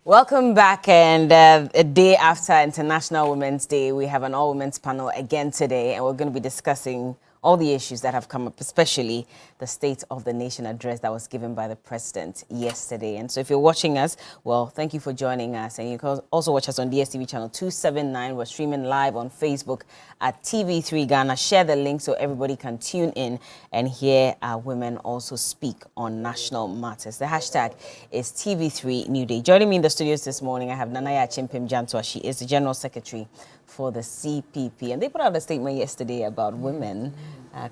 Welcome back, and a day after International Women's Day, we have an all-women's panel again today, and we're going to be discussing all the issues that have come up, especially the State of the Nation address that was given by the President yesterday. And so if you're watching us, well, thank you for joining us. And you can also watch us on DSTV channel 279. We're streaming live on Facebook at TV3 Ghana. Share the link so everybody can tune in and hear our women also speak on national matters. The hashtag is TV3Newday. Joining me in the studios this morning, I have Nanaya Chimpim Jantua. She is the General Secretary for the CPP. And they put out a statement yesterday about women,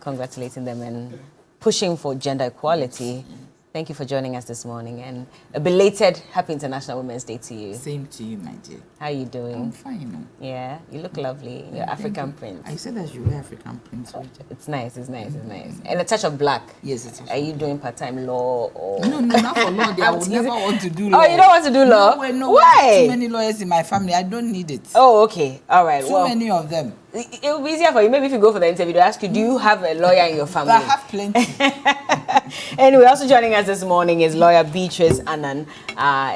congratulating them and pushing for gender equality. Thank you for joining us this morning, and a belated Happy International Women's Day to you. Same to you, my dear. How are you doing? I'm fine. Yeah, you look lovely. You're African print. I said that you were African print. It's nice, it's nice, it's nice. And a touch of black. Yes, it is. Are you doing part-time law or? No, not for law. I would never want to do law. Oh, you don't want to do law? No, why? Too many lawyers in my family. I don't need it. Oh, okay. All right. Too many of them. It will be easier for you. Maybe if you go for the interview, they'll ask you, do you have a lawyer in your family? I have plenty. Anyway, also joining us this morning is lawyer Beatrice Annan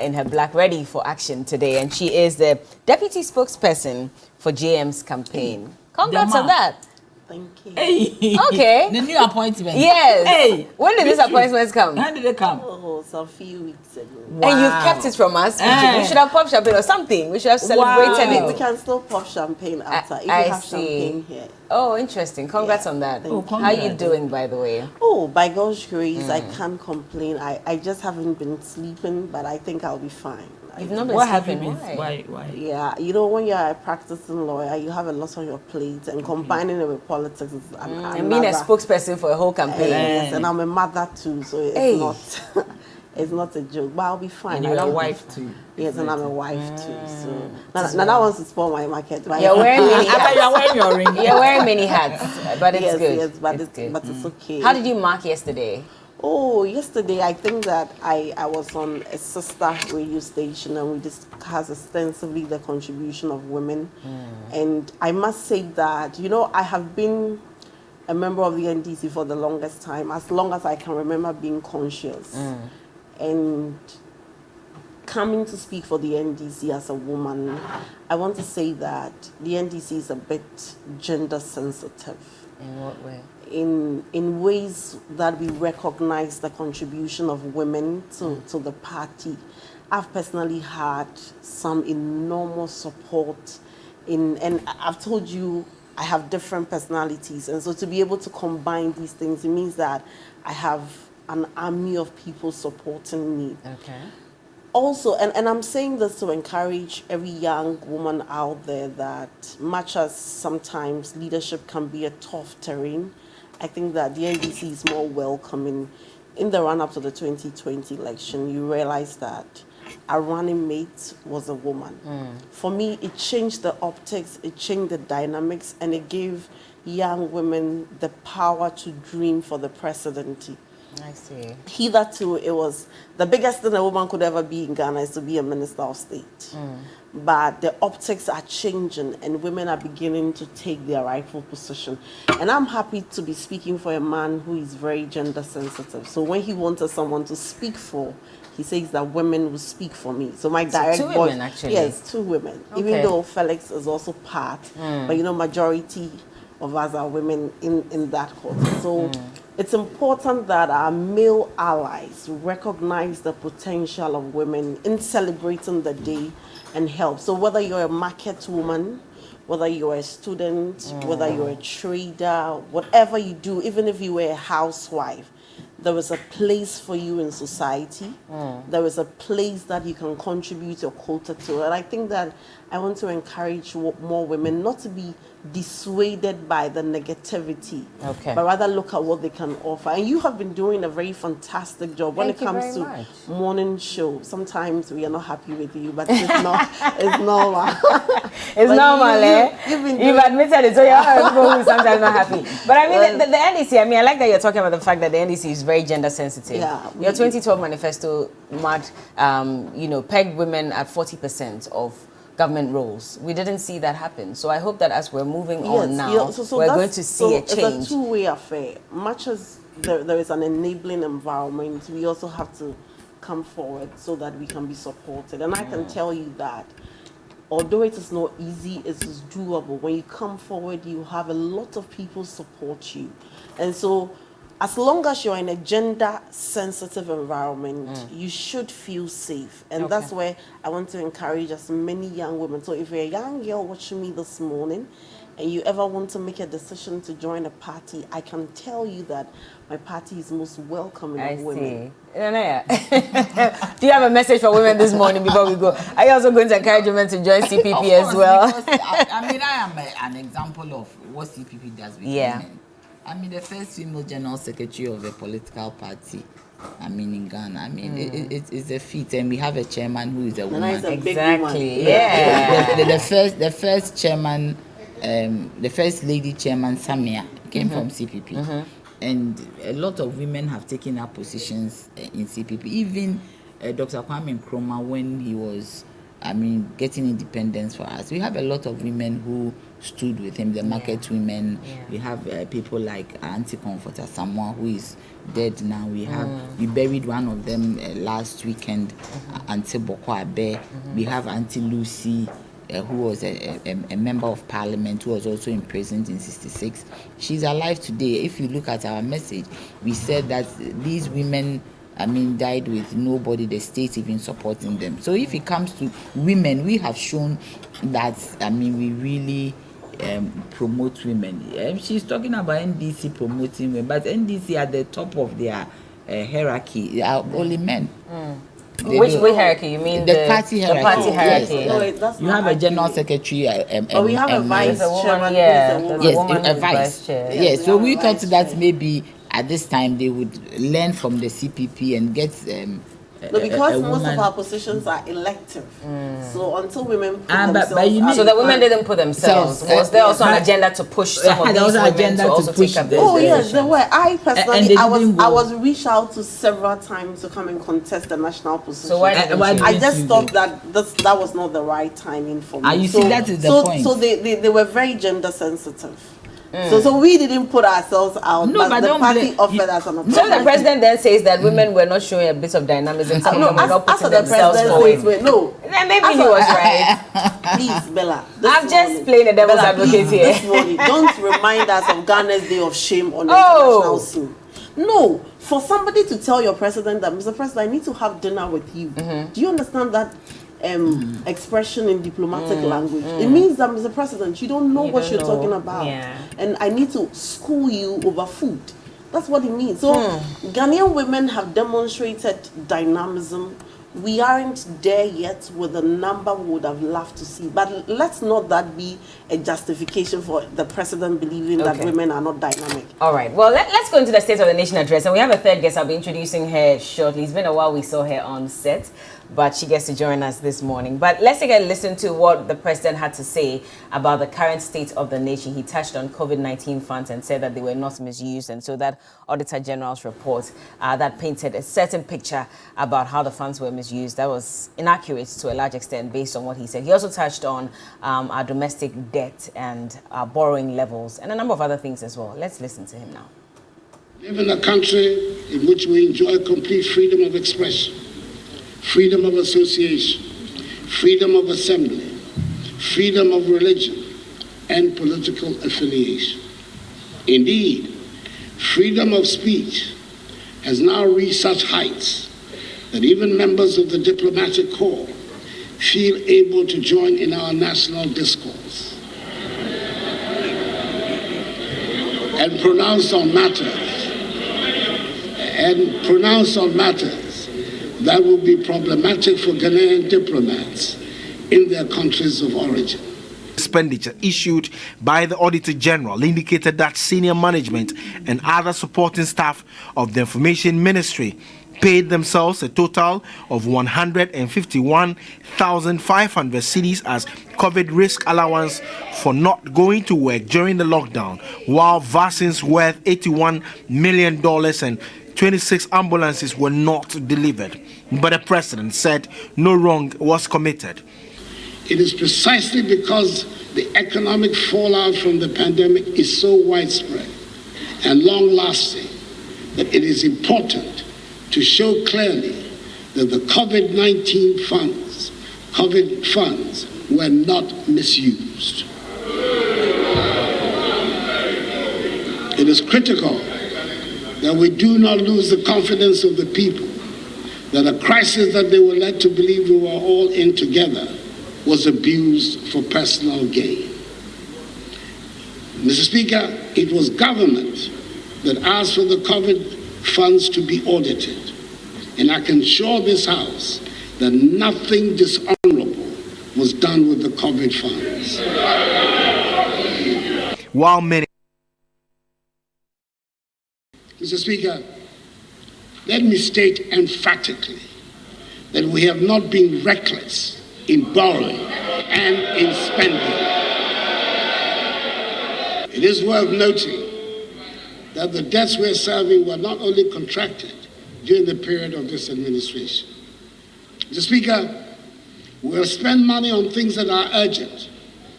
in her black ready for action today. And she is the deputy spokesperson for JM's campaign. Congrats on that. Thank you. Hey. Okay. The new appointment. Yes. Hey. When did these appointments come? How did they come? Oh, some few weeks ago. Wow. And you've kept it from us. We should have popped champagne or something. We should have celebrated We it. can still pop champagne after if I you have see. champagne here. Oh, interesting. Congrats on that. Thank How are you doing, by the way? Oh, by God's grace, I can't complain. I just haven't been sleeping, but I think I'll be fine. You've not been What have you sleeping. been? Why? Why? Yeah, you know, when you're a practicing lawyer, you have a lot on your plate, and combining it with politics is And being a spokesperson for a whole campaign. Yes, and I'm a mother too, so it's not it's not a joke. But I'll be fine. And you're a wife too. Yes, and I'm a wife too. So Nana wants to spoil my market. You're wearing many hats. You're wearing your ring. You're wearing many hats, but it's good. Yes, but it's good. but it's okay. How did you mark yesterday? Oh, yesterday I think that I was on a sister radio station and we discussed extensively the contribution of women. And I must say that, you know, I have been a member of the NDC for the longest time, as long as I can remember being conscious. And coming to speak for the NDC as a woman, I want to say that the NDC is a bit gender sensitive. In what way? In ways that we recognize the contribution of women to the party. I've personally had some enormous support and I've told you I have different personalities, and so to be able to combine these things, it means that I have an army of people supporting me. Okay. Also, and I'm saying this to encourage every young woman out there that much as sometimes leadership can be a tough terrain, I think that the NDC is more welcoming. In the run-up to the 2020 election, you realize that our running mate was a woman. For me, it changed the optics, it changed the dynamics, and it gave young women the power to dream for the presidency. I see. Hitherto, it was the biggest thing a woman could ever be in Ghana is to be a minister of state. But the optics are changing and women are beginning to take their rightful position. And I'm happy to be speaking for a man who is very gender sensitive. So when he wanted someone to speak for, he says that women will speak for me. So my direct two women, actually. Yes, 2 women. Okay. Even though Felix is also part, but you know, majority of us are women in that quarter. So it's important that our male allies recognize the potential of women in celebrating the day and help. So whether you're a market woman, whether you're a student, whether you're a trader, whatever you do, even if you were a housewife, there is a place for you in society. There is a place that you can contribute your quota to. And I think that I want to encourage more women not to be dissuaded by the negativity, but rather look at what they can offer. And you have been doing a very fantastic job when it comes to morning show. Sometimes we are not happy with you, but it's not. It's normal. It's normal, You've admitted it, so you're people who sometimes not happy. But I mean, the NDC. I mean, I like that you're talking about the fact that the NDC is very gender sensitive. Yeah, your 2012 manifesto marked, pegged women at 40% of government roles. We didn't see that happen. So I hope that as we're moving on now, we're going to see a change. It's a two-way affair. Much as there is an enabling environment, we also have to come forward so that we can be supported. And I can tell you that although it is not easy, it is doable. When you come forward, you have a lot of people support you. And so as long as you're in a gender-sensitive environment, you should feel safe. And that's where I want to encourage as many young women. So if you're a young girl watching me this morning, and you ever want to make a decision to join a party, I can tell you that my party is most welcoming of women. Do you have a message for women this morning before we go? Are you also going to encourage women to join CPP as well? I am an example of what CPP does with women. I mean, the first female general secretary of a political party. I mean, in Ghana. I mean, it's a feat, and we have a chairman who is a woman. Exactly. Yeah. The first chairman. The first lady chairman, Samia, came from CPP. And a lot of women have taken up positions in CPP. Even Dr. Kwame Nkrumah, when he was, getting independence for us. We have a lot of women who stood with him, the market women. We have people like Auntie Comforter, someone who is dead now. We buried one of them last weekend, Auntie Boko Abe. We have Auntie Lucy, who was a member of parliament, who was also imprisoned in 1966. She's alive today. If you look at our message, we said that these women, died with nobody, the state even supporting them. So if it comes to women, we have shown that, we really promote women. She's talking about NDC promoting women, but NDC at the top of their hierarchy are only men. Which hierarchy? You mean the party hierarchy? The party hierarchy. Yes. That's you have a general secretary. We have a vice chairman. Yes, a vice. Yes, so we thought that maybe at this time they would learn from the CPP and get because most of our positions are elective. So until women put themselves so the women didn't put themselves. Was there also an agenda to push some of these women to also take up this? Oh yes, there were. I personally, I was reached out to several times to come and contest the national position. So why I just thought that that was not the right timing for me. You see, that is the point. So they were very gender sensitive. So we didn't put ourselves out. No, but the party offered us an opportunity. So the president then says that women were not showing a bit of dynamism. So no, were not putting themselves forward. No, then maybe he was right. Please, Bella. I'm just playing the devil's advocate here. This morning, don't remind us of Ghana's day of shame on the international scene. No, for somebody to tell your president that, Mr. President, I need to have dinner with you. Do you understand that expression in diplomatic language? It means that, Mr. President, you don't know what you're talking about. And I need to school you over food. That's what it means. So Ghanaian women have demonstrated dynamism. We aren't there yet with the number we would have loved to see. But let's not that be a justification for the president believing that women are not dynamic. All right. Well, let's go into the State of the Nation address. And we have a third guest. I'll be introducing her shortly. It's been a while we saw her on set, but she gets to join us this morning. But let's take a listen to what the president had to say about the current state of the nation. He touched on COVID-19 funds and said that they were not misused. And so that Auditor General's report that painted a certain picture about how the funds were misused, that was inaccurate to a large extent based on what he said. He also touched on our domestic debt and our borrowing levels and a number of other things as well. Let's listen to him now. We live in a country in which we enjoy complete freedom of expression, freedom of association, freedom of assembly, freedom of religion, and political affiliation. Indeed, freedom of speech has now reached such heights that even members of the diplomatic corps feel able to join in our national discourse and pronounce on matters that will be problematic for Ghanaian diplomats in their countries of origin. Expenditure issued by the Auditor General indicated that senior management and other supporting staff of the Information Ministry paid themselves a total of 151,500 cedis as COVID risk allowance for not going to work during the lockdown, while vaccines worth $81 million and 26 ambulances were not delivered. But the president said no wrong was committed. It is precisely because the economic fallout from the pandemic is so widespread and long-lasting that it is important to show clearly that the COVID-19 funds were not misused. It is critical that we do not lose the confidence of the people that a crisis that they were led to believe we were all in together was abused for personal gain. Mr. Speaker, it was government that asked for the COVID funds to be audited, and I can assure this House that nothing dishonorable was done with the COVID funds. While many Mr. Speaker, let me state emphatically that we have not been reckless in borrowing and in spending. It is worth noting that the debts we're serving were not only contracted during the period of this administration. Mr. Speaker, we'll spend money on things that are urgent,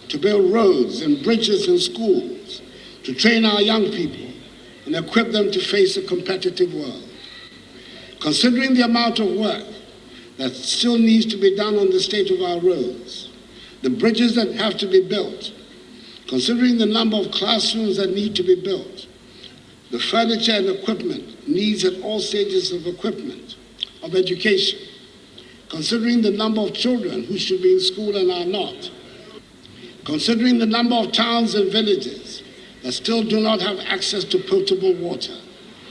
to build roads and bridges and schools, to train our young people and equip them to face a competitive world. Considering the amount of work that still needs to be done on the state of our roads, the bridges that have to be built, considering the number of classrooms that need to be built, the furniture and equipment needs at all stages of education, considering the number of children who should be in school and are not, considering the number of towns and villages that still do not have access to potable water,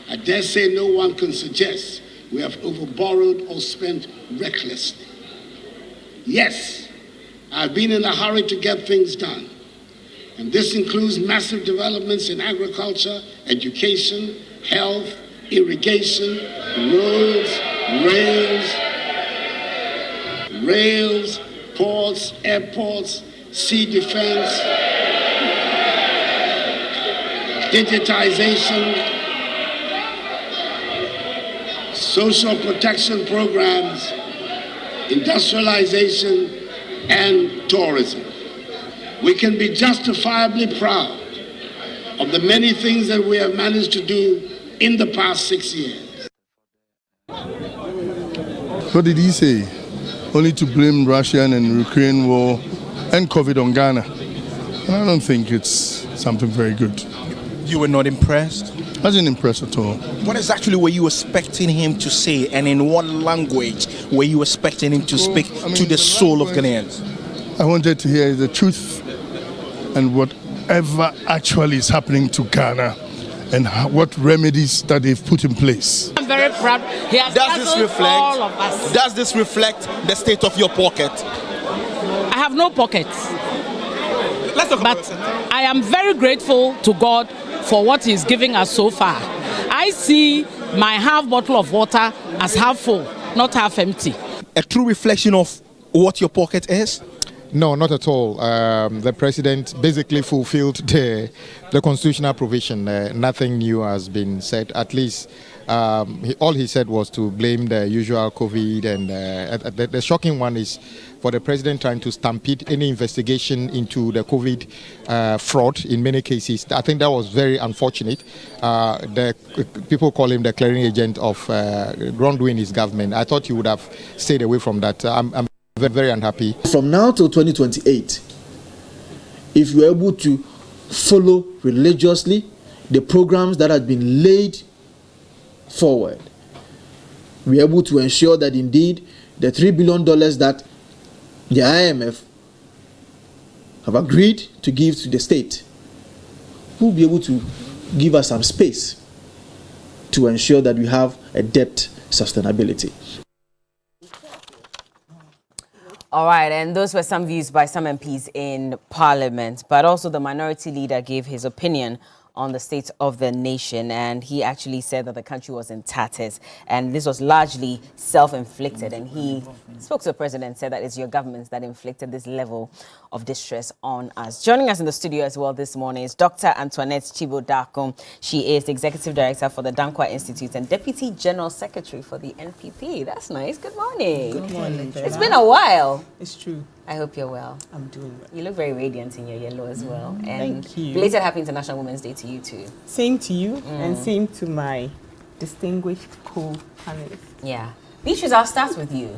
I dare say no one can suggest we have overborrowed or spent recklessly. Yes, I've been in a hurry to get things done, and this includes massive developments in agriculture, education, health, irrigation, roads, rails, ports, airports, sea defense, digitization, social protection programs, industrialization, and tourism. We can be justifiably proud of the many things that we have managed to do in the past 6 years. What did he say? Only to blame Russian and Ukraine war and COVID on Ghana. And I don't think it's something very good. You were not impressed? I wasn't impressed at all. What exactly were you expecting him to say, and in what language were you expecting him to speak to the soul of Ghanaians? I wanted to hear the truth and whatever actually is happening to Ghana and what remedies that they've put in place. I'm very proud. He has dazzled all of us. Does this reflect the state of your pocket? I have no pockets. Let's talk But I am very grateful to God for what He's giving us so far. I see my half bottle of water as half full, not half empty. A true reflection of what your pocket is? No, not at all. The president basically fulfilled the constitutional provision. Nothing new has been said. At least all he said was to blame the usual COVID. And the shocking one is for the president trying to stampede any investigation into the COVID fraud in many cases. I think that was very unfortunate. The people call him the clearing agent of wrongdoing his government. I thought he would have stayed away from that. I'm very unhappy. From now till 2028, if you're able to follow religiously the programs that have been laid forward, we're able to ensure that indeed the $3 billion that the IMF have agreed to give to the state will be able to give us some space to ensure that we have a debt sustainability. All right, and those were some views by some MPs in Parliament, but also the minority leader gave his opinion on the state of the nation, and he actually said that the country was in tatters, and this was largely self-inflicted, and he spoke to the president, said that it's your government that inflicted this level of distress on us. Joining us in the studio as well this morning is Dr. Antoinette Chibo-Darko. She is the Executive Director for the Dankwa Institute and Deputy General Secretary for the NPP. That's nice. Good morning. Good morning. It's been a while. It's true. I hope you're well. I'm doing well. You look very radiant in your yellow as well. And thank you. Belated Happy International Women's Day to you too. Same to you and same to my distinguished co-panelists. Yeah. Beatrice, I'll start with you.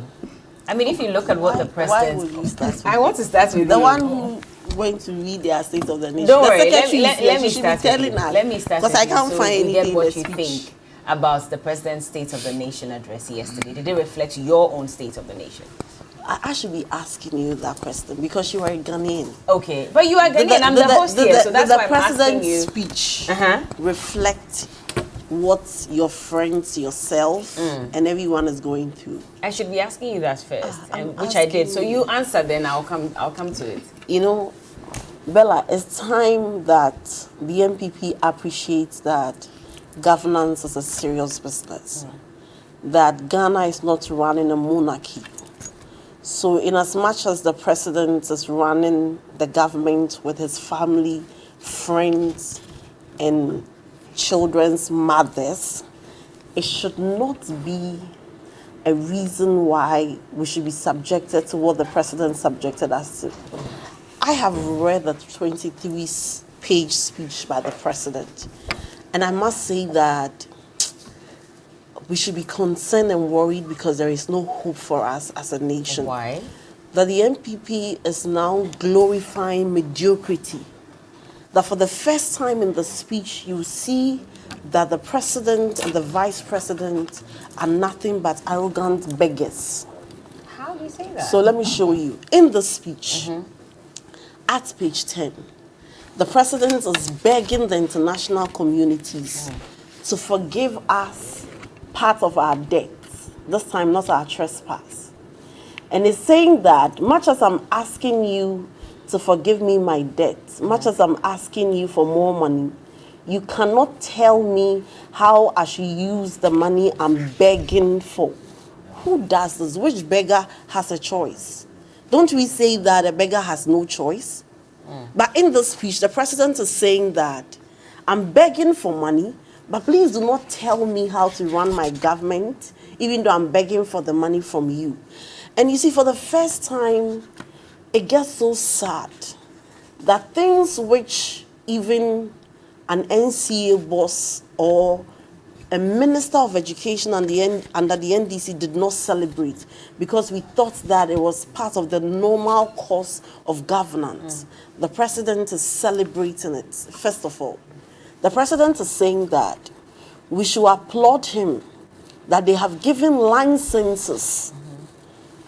I mean, if you look at what the president... Why would you start with I want to start with the you. one who went to read their State of the Nation? Don't the worry, secretary let me should start be telling with you. us. Let me start because with I you can't so find we anything get what in you the speech. think about the president's State of the Nation address yesterday. Did it reflect your own State of the Nation? I should be asking you that question because you are a Ghanaian. Okay, but you are Ghanaian. I'm the host here, so that's why I'm asking you. The president's speech reflect what your friends, yourself, and everyone is going through. I should be asking you that first, which I did. So you answer, then I'll come to it. You know, Bella, it's time that the MPP appreciates that governance is a serious business. That Ghana is not running a monarchy. So in as much as the president is running the government with his family, friends, and children's mothers, it should not be a reason why we should be subjected to what the president subjected us to. I have read the 23-page speech by the president, and I must say that we should be concerned and worried because there is no hope for us as a nation. Why? That the MPP is now glorifying mediocrity. That for the first time in the speech, you see that the president and the vice president are nothing but arrogant beggars. How do you say that? So let me show you. In the speech, at page 10, the president is begging the international communities to forgive us part of our debts, this time not our trespass. And he's saying that much as I'm asking you to forgive me my debts, much as I'm asking you for more money, you cannot tell me how I should use the money I'm begging for. Who does this? Which beggar has a choice? Don't we say that a beggar has no choice? But in the speech, the president is saying that I'm begging for money, but please do not tell me how to run my government, even though I'm begging for the money from you. And you see, for the first time, it gets so sad that things which even an NCA boss or a minister of education under the NDC did not celebrate because we thought that it was part of the normal course of governance. The president is celebrating it, first of all. The president is saying that we should applaud him that they have given licenses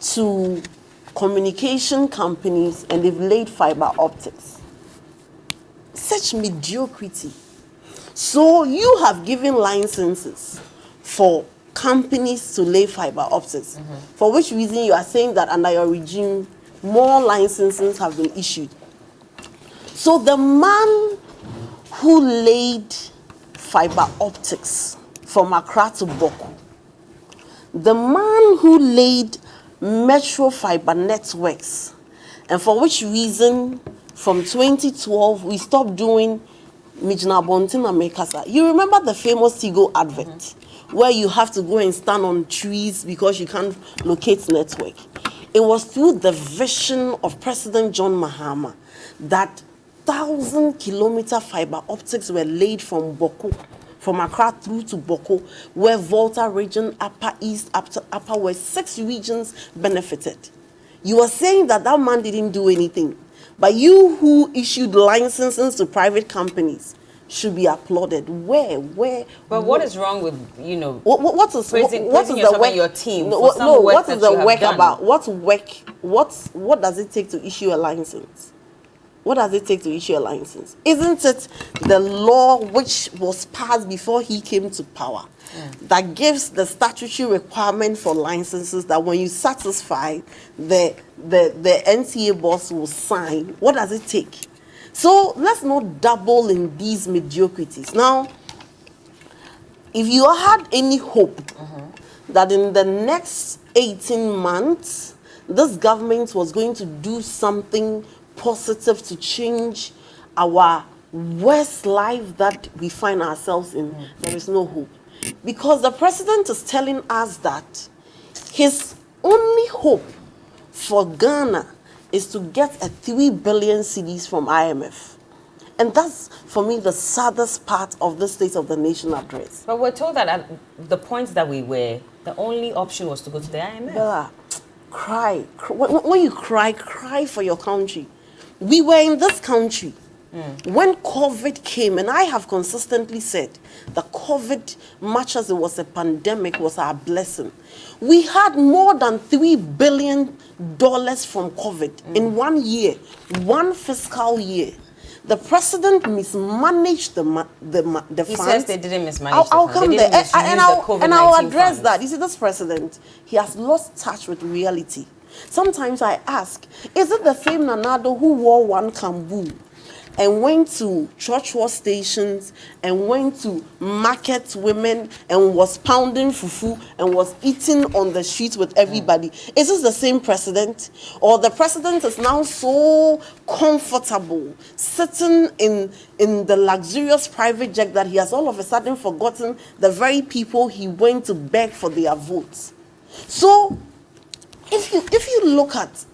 to communication companies and they've laid fiber optics. Such mediocrity. So you have given licenses for companies to lay fiber optics, for which reason you are saying that under your regime, more licenses have been issued. So the man who laid fiber optics from Accra to Boko, the man who laid metro fiber networks, and for which reason from 2012 we stopped doing Mijna Bontina Mekasa. You remember the famous Tigo advert where you have to go and stand on trees because you can't locate network. It was through the vision of President John Mahama that 1,000-kilometer fiber optics were laid from Boko, from Accra through to Boko, where Volta region, Upper East, Upper West, 6 regions benefited. You are saying that that man didn't do anything. But you who issued licenses to private companies should be applauded. Where? But what is wrong with, you know, what is the work? Your team. What is the work about? What does it take to issue a license? What does it take to issue a license? Isn't it the law which was passed before he came to power that gives the statutory requirement for licenses that when you satisfy, the NCA boss will sign? What does it take? So let's not dabble in these mediocrities. Now, if you had any hope that in the next 18 months, this government was going to do something positive to change our worst life that we find ourselves in, there is no hope. Because the president is telling us that his only hope for Ghana is to get a 3 billion cedis from IMF. And that's, for me, the saddest part of the State of the Nation address. But we're told that at the point that we were, the only option was to go to the IMF. Bella, cry. When you cry for your country. We were in this country when COVID came, and I have consistently said that COVID, much as it was a pandemic, was our blessing. We had more than $3 billion from COVID in 1 year, one fiscal year. The president mismanaged the funds. He says they didn't mismanage I'll the funds. come They there, didn't and misuse the I'll COVID-19 address funds. that. You see, this president, he has lost touch with reality. Sometimes I ask, is it the same Nanado who wore one kambu and went to church war stations and went to market women and was pounding fufu and was eating on the streets with everybody? Is this the same president? Or the president is now so comfortable sitting in the luxurious private jet that he has all of a sudden forgotten the very people he went to beg for their votes? So if you look at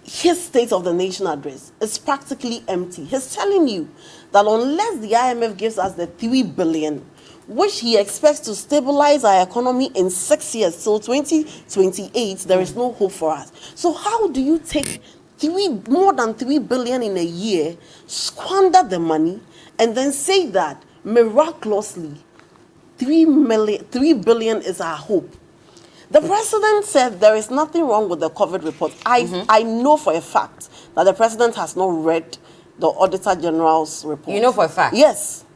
his State of the Nation address, it's practically empty. He's telling you that unless the IMF gives us the $3 billion, which he expects to stabilize our economy in 6 years, so 2028, there is no hope for us. So how do you take more than $3 billion in a year, squander the money, and then say that miraculously $3 billion is our hope? The president said there is nothing wrong with the COVID report. I know for a fact that the president has not read the Auditor General's report. You know for a fact? Yes.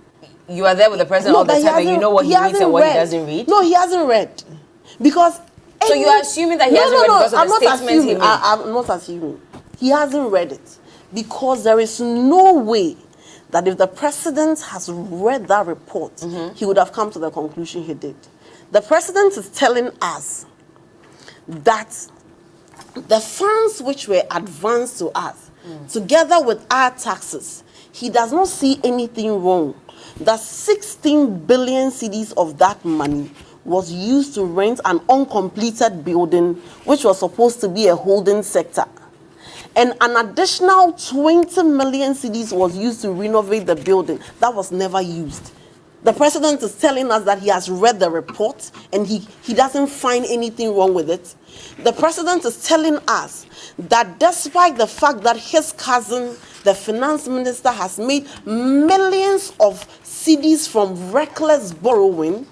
You are there with the president all the time and you know what he reads and what he doesn't read? No, he hasn't read. Because... So you are assuming that he hasn't read because of the statements he made? I'm not assuming. He hasn't read it. Because there is no way that if the president has read that report, he would have come to the conclusion he did. The president is telling us that the funds which were advanced to us, together with our taxes, he does not see anything wrong. That 16 billion cedis of that money was used to rent an uncompleted building, which was supposed to be a holding sector. And an additional 20 million cedis was used to renovate the building. That was never used. The president is telling us that he has read the report and he doesn't find anything wrong with it. The president is telling us that despite the fact that his cousin, the finance minister, has made millions of cedis from reckless borrowing,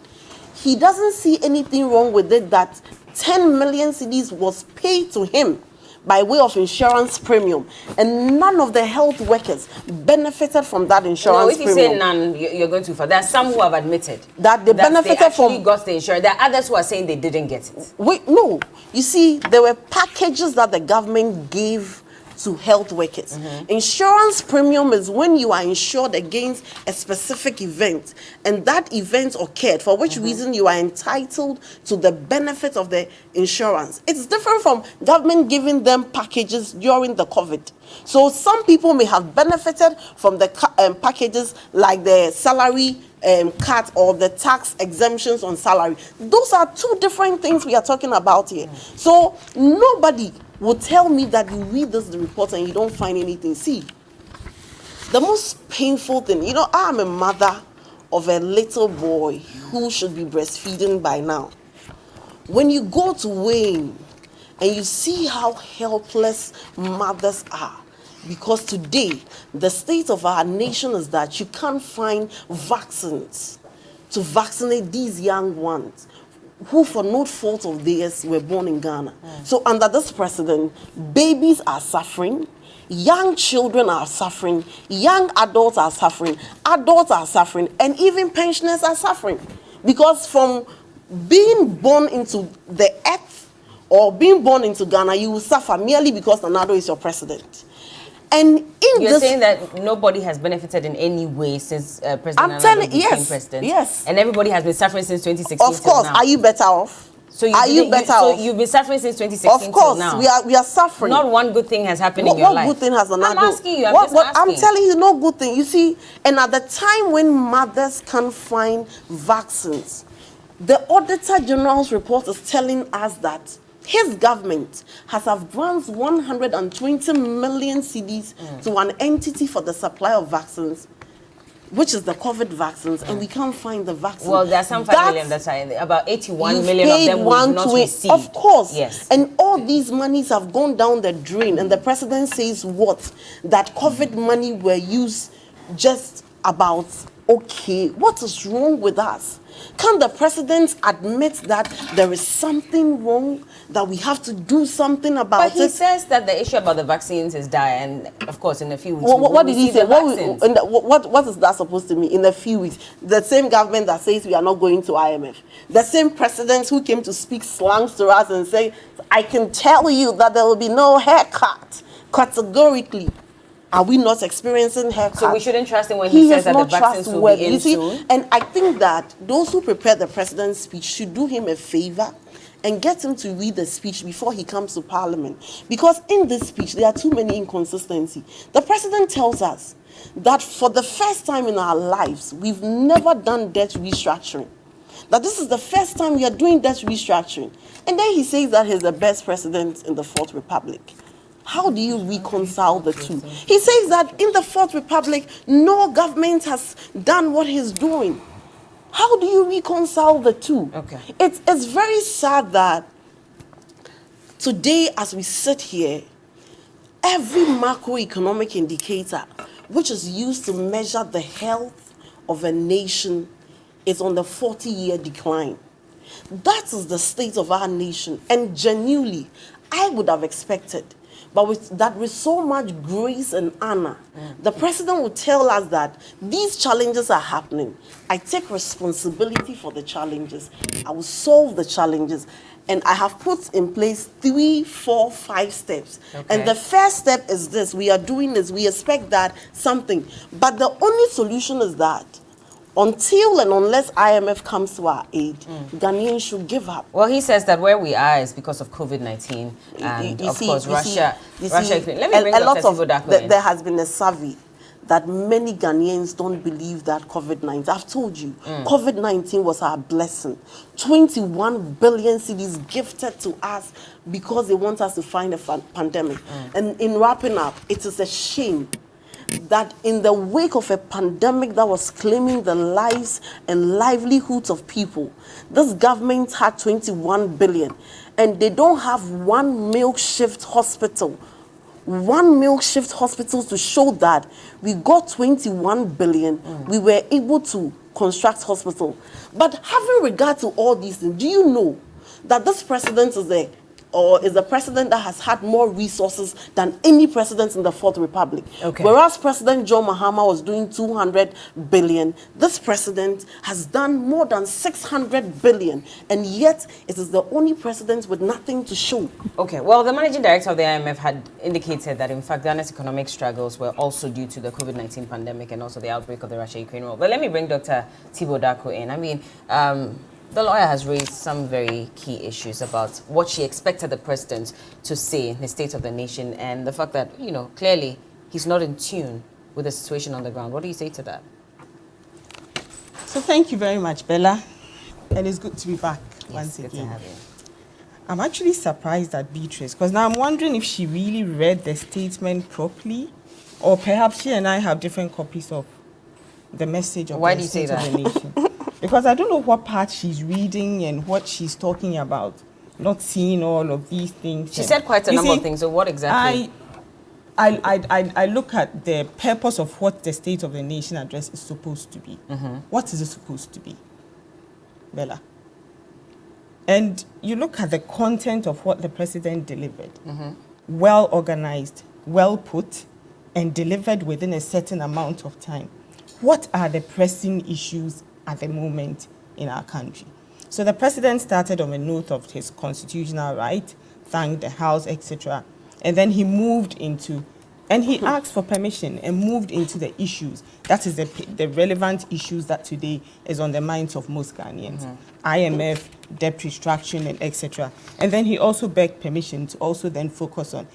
he doesn't see anything wrong with it that 10 million cedis was paid to him by way of insurance premium, and none of the health workers benefited from that insurance premium. No, if you say none, you're going too far. There are some who have admitted that they benefited from got the insurance. There are others who are saying they didn't get it. No, you see, there were packages that the government gave to health workers. Insurance premium is when you are insured against a specific event, and that event occurred, for which reason you are entitled to the benefit of the insurance. It's different from government giving them packages during the COVID. So some people may have benefited from the packages like the salary cut or the tax exemptions on salary. Those are two different things we are talking about here. So nobody will tell me that you read this report and you don't find anything. See, the most painful thing, I'm a mother of a little boy who should be breastfeeding by now. When you go to Wayne and you see how helpless mothers are, because today the state of our nation is that you can't find vaccines to vaccinate these young ones who for no fault of theirs were born in Ghana. So under this president, babies are suffering, young children are suffering, young adults are suffering, and even pensioners are suffering. Because from being born into the earth or being born into Ghana, you will suffer merely because Nanado is your president. And you're saying that nobody has benefited in any way since President Nanado became president? Yes. And everybody has been suffering since 2016. Of course. Are you better off? So you've been suffering since 2016 Of course, till now. we are suffering. Not one good thing has happened in your life. What good thing has Nanado? I'm asking you. I'm telling you, no good thing. You see, and at the time when mothers can't find vaccines, the Auditor General's report is telling us that His government has advanced 120 million cedis to an entity for the supply of vaccines, which is the COVID vaccines, and we can't find the vaccine. Well, there are some 5 million that's about 81 million of them we've not received. Of course. Yes. And all these monies have gone down the drain, and the president says what? That COVID money were used just about okay. What is wrong with us? Can the president admit that there is something wrong, that we have to do something about it? But he says that the issue about the vaccines is dire, and of course, in a few weeks, what did he say? What What is that supposed to mean? In a few weeks, the same government that says we are not going to IMF, the same president who came to speak slangs to us and say, I can tell you that there will be no haircut, categorically. Are we not experiencing haircuts? So we shouldn't trust him when he says that the vaccines will be in soon? And I think that those who prepare the president's speech should do him a favor and get him to read the speech before he comes to Parliament. Because in this speech, there are too many inconsistencies. The president tells us that for the first time in our lives, we've never done debt restructuring. That this is the first time we are doing debt restructuring. And then he says that he's the best president in the Fourth Republic. How do you reconcile the two? He says that in the Fourth Republic, no government has done what he's doing. How do you reconcile the two? Okay. It's very sad that today, as we sit here, every macroeconomic indicator which is used to measure the health of a nation is on the 40-year decline. That is the state of our nation. And genuinely, I would have expected, but with so much grace and honor, the president will tell us that these challenges are happening. I take responsibility for the challenges. I will solve the challenges. And I have put in place 3, 4, 5 steps. Okay. And the first step is this. We are doing this. We expect that something. But the only solution is that until and unless IMF comes to our aid, Ghanaians should give up. Well, he says that where we are is because of COVID-19 and, of course, Russia. Let me bring Dr. Thibault in. There has been a survey that many Ghanaians don't believe that COVID-19, I've told you, COVID-19 was our blessing. 21 billion cedis gifted to us because they want us to find a pandemic. And in wrapping up, it is a shame that in the wake of a pandemic that was claiming the lives and livelihoods of people, this government had 21 billion, and they don't have one makeshift hospital to show that we got 21 billion, we were able to construct hospital. But having regard to all these things, do you know that this president is the president that has had more resources than any president in the Fourth Republic? Okay. Whereas President John Mahama was doing 200 billion, this president has done more than 600 billion, and yet it is the only president with nothing to show. Okay, well, the managing director of the IMF had indicated that, in fact, Ghana's economic struggles were also due to the COVID-19 pandemic and also the outbreak of the Russia-Ukraine war. But let me bring Dr. Thibault in. I mean, the lawyer has raised some very key issues about what she expected the president to say in his State of the Nation and the fact that, you know, clearly he's not in tune with the situation on the ground. What do you say to that? So thank you very much, Bella. And it's good to be back once again. Good to have you. I'm actually surprised at Beatrice because now I'm wondering if she really read the statement properly, or perhaps she and I have different copies of the message of the State of the Nation. Because I don't know what part she's reading and what she's talking about, not seeing all of these things. She said quite a number of things, so what exactly? I look at the purpose of what the State of the Nation address is supposed to be. What is it supposed to be, Bella? And you look at the content of what the president delivered. Well organized, well put, and delivered within a certain amount of time. What are the pressing issues at the moment in our country? So the president started on a note of his constitutional right, thanked the House, etc. And then he moved into, and he asked for permission and moved into the issues. That is the relevant issues that today is on the minds of most Ghanaians. IMF, debt restructuring, and etc. And then he also begged permission to also then focus on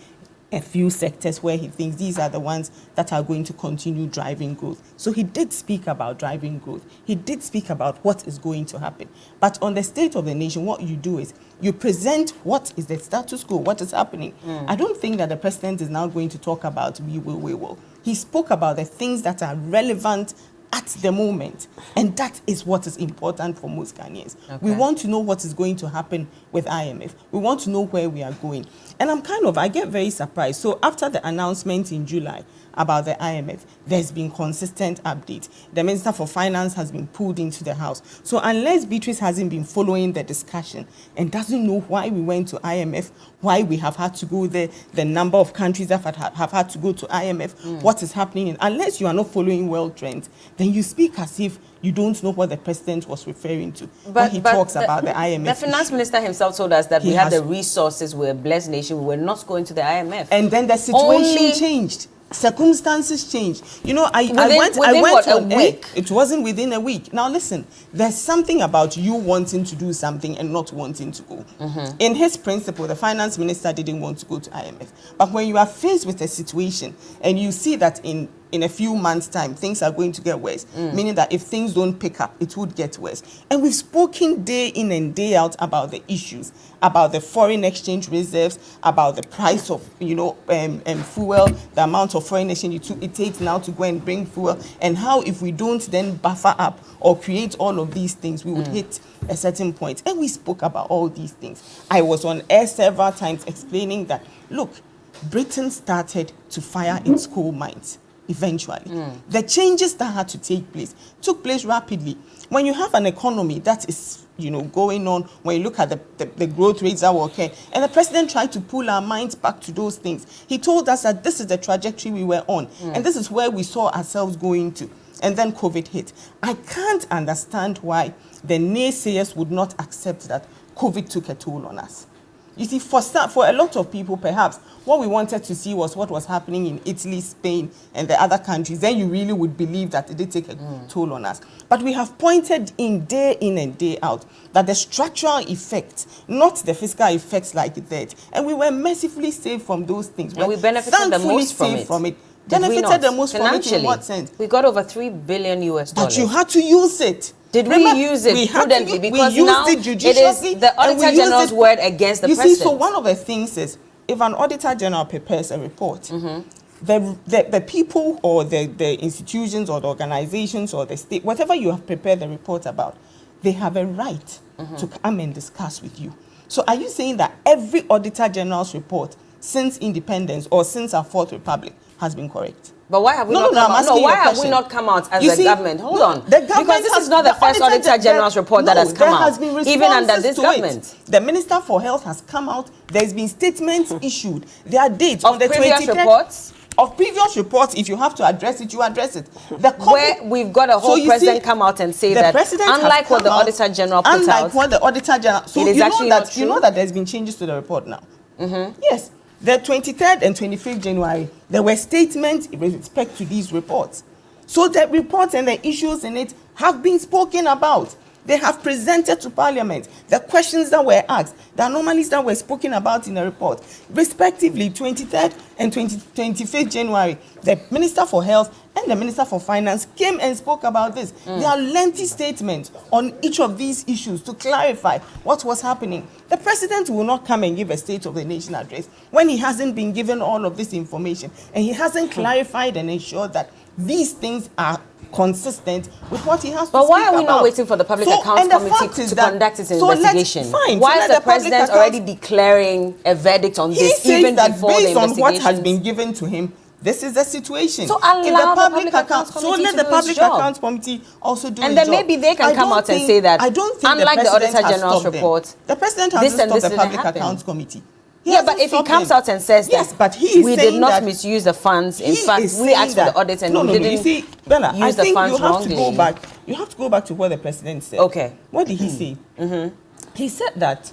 a few sectors where he thinks these are the ones that are going to continue driving growth. So he did speak about driving growth. He did speak about what is going to happen. But on the State of the Nation, what you do is you present what is the status quo, what is happening. I don't think that the president is now going to talk about we will. He spoke about the things that are relevant at the moment, and that is what is important for most Ghanaians. Okay. We want to know what is going to happen with IMF. We want to know where we are going. And I get very surprised. So after the announcement in July about the IMF, there's been consistent updates. The Minister for Finance has been pulled into the house. So unless Beatrice hasn't been following the discussion and doesn't know why we went to IMF, why we have had to go there, the number of countries that have had to go to IMF, what is happening, unless you are not following world trends, then you speak as if you don't know what the president was referring to when he talks about the IMF. The finance minister himself told us that we had the resources, we're a blessed nation, we were not going to the IMF. And then the situation changed. Circumstances changed. You know, I went on air. It wasn't within a week. Now listen, there's something about you wanting to do something and not wanting to go. In his principle, the finance minister didn't want to go to IMF. But when you are faced with a situation and you see that in a few months' time, things are going to get worse, meaning that if things don't pick up, it would get worse. And we've spoken day in and day out about the issues, about the foreign exchange reserves, about the price of, fuel, the amount of foreign exchange it takes now to go and bring fuel, and how if we don't then buffer up or create all of these things, we would hit a certain point. And we spoke about all these things. I was on air several times explaining that, look, Britain started to fire its coal mines. Eventually, the changes that had to take place took place rapidly. When you have an economy that is, going on, when you look at the growth rates that were occurring, and the president tried to pull our minds back to those things. He told us that this is the trajectory we were on, and this is where we saw ourselves going to. And then COVID hit. I can't understand why the naysayers would not accept that COVID took a toll on us. You see, for a lot of people, perhaps, what we wanted to see was what was happening in Italy, Spain, and the other countries. Then you really would believe that it did take a toll on us. But we have pointed day in and day out that the structural effects, not the fiscal effects like it did. And we were mercifully saved from those things. And we benefited the most from it. Benefited the most from it in what sense? We got over $3 billion US. But you had to use it. Did we use it prudently? Because now it is the Auditor General's word against the president. You see, so one of the things is, if an Auditor General prepares a report, the people or the institutions or the organizations or the state, whatever you have prepared the report about, they have a right to come and discuss with you. So are you saying that every Auditor General's report since independence or since our Fourth Republic has been correct? But why have we have we not come out as a government? Hold on. Because this is not the first Auditor General's report that has come out, even under this government. The Minister for Health has come out. There's been statements issued. There are dates on the previous reports. Of previous reports, if you have to address it, you address it. Where we've got a whole president come out and say that, unlike what the Auditor General put out. Unlike what the Auditor General. So you know that there's been changes to the report now. Yes. The 23rd and 25th January, there were statements with respect to these reports. So the reports and the issues in it have been spoken about. They have presented to Parliament the questions that were asked, the anomalies that were spoken about in the report. Respectively, 23rd and 25th January, the Minister for Health and the Minister for Finance came and spoke about this. There are lengthy statements on each of these issues to clarify what was happening. The president will not come and give a State of the Nation address when he hasn't been given all of this information and he hasn't clarified and ensured that these things are consistent with what he has to speak about. But why are we not waiting for the Public Accounts Committee to conduct its investigation? Why is the president already declaring a verdict on this even before the investigation? Based on what has been given to him, this is the situation. So allow the Public Accounts Committee let the Public Accounts Committee also do its job. And then maybe they can come out and say that, unlike the Auditor General's report, the president has stopped the Public Accounts Committee. Yeah, but if he comes out and says that we did not misuse the funds, in fact, we asked for the audit and we didn't use the funds wrongly. You have to go back to what the president said. Okay. What did he say? He said that.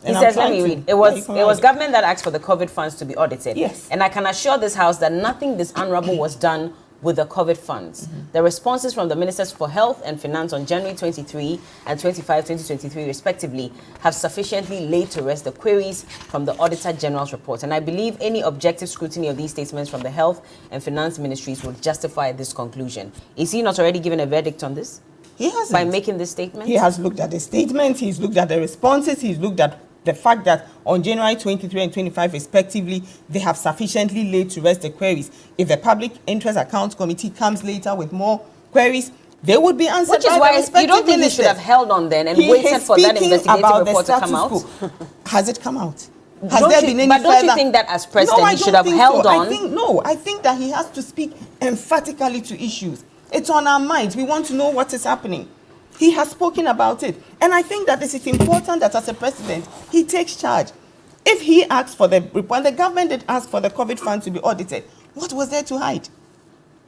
He says, let me read. It was government that asked for the COVID funds to be audited. Yes. And I can assure this House that nothing dishonorable was done with the COVID funds. The responses from the Ministers for Health and Finance on January 23 and 25, 2023, respectively, have sufficiently laid to rest the queries from the Auditor General's report. And I believe any objective scrutiny of these statements from the Health and Finance Ministries will justify this conclusion. Is he not already given a verdict on this? He hasn't. By making this statement? He has looked at the statements, he's looked at the responses, he's looked at the fact that on January 23 and 25, respectively, they have sufficiently laid to rest the queries. If the Public Interest Accounts Committee comes later with more queries, they would be answered. Which is why you don't think he should have held on then and waited for that investigative report to come out? Has it come out? Has there been any further? Don't you think that as president he should have held on? I think that he has to speak emphatically to issues. It's on our minds. We want to know what is happening. He has spoken about it. And I think that this is important that as a president, he takes charge. If he asked for the report, the government did ask for the COVID funds to be audited, what was there to hide?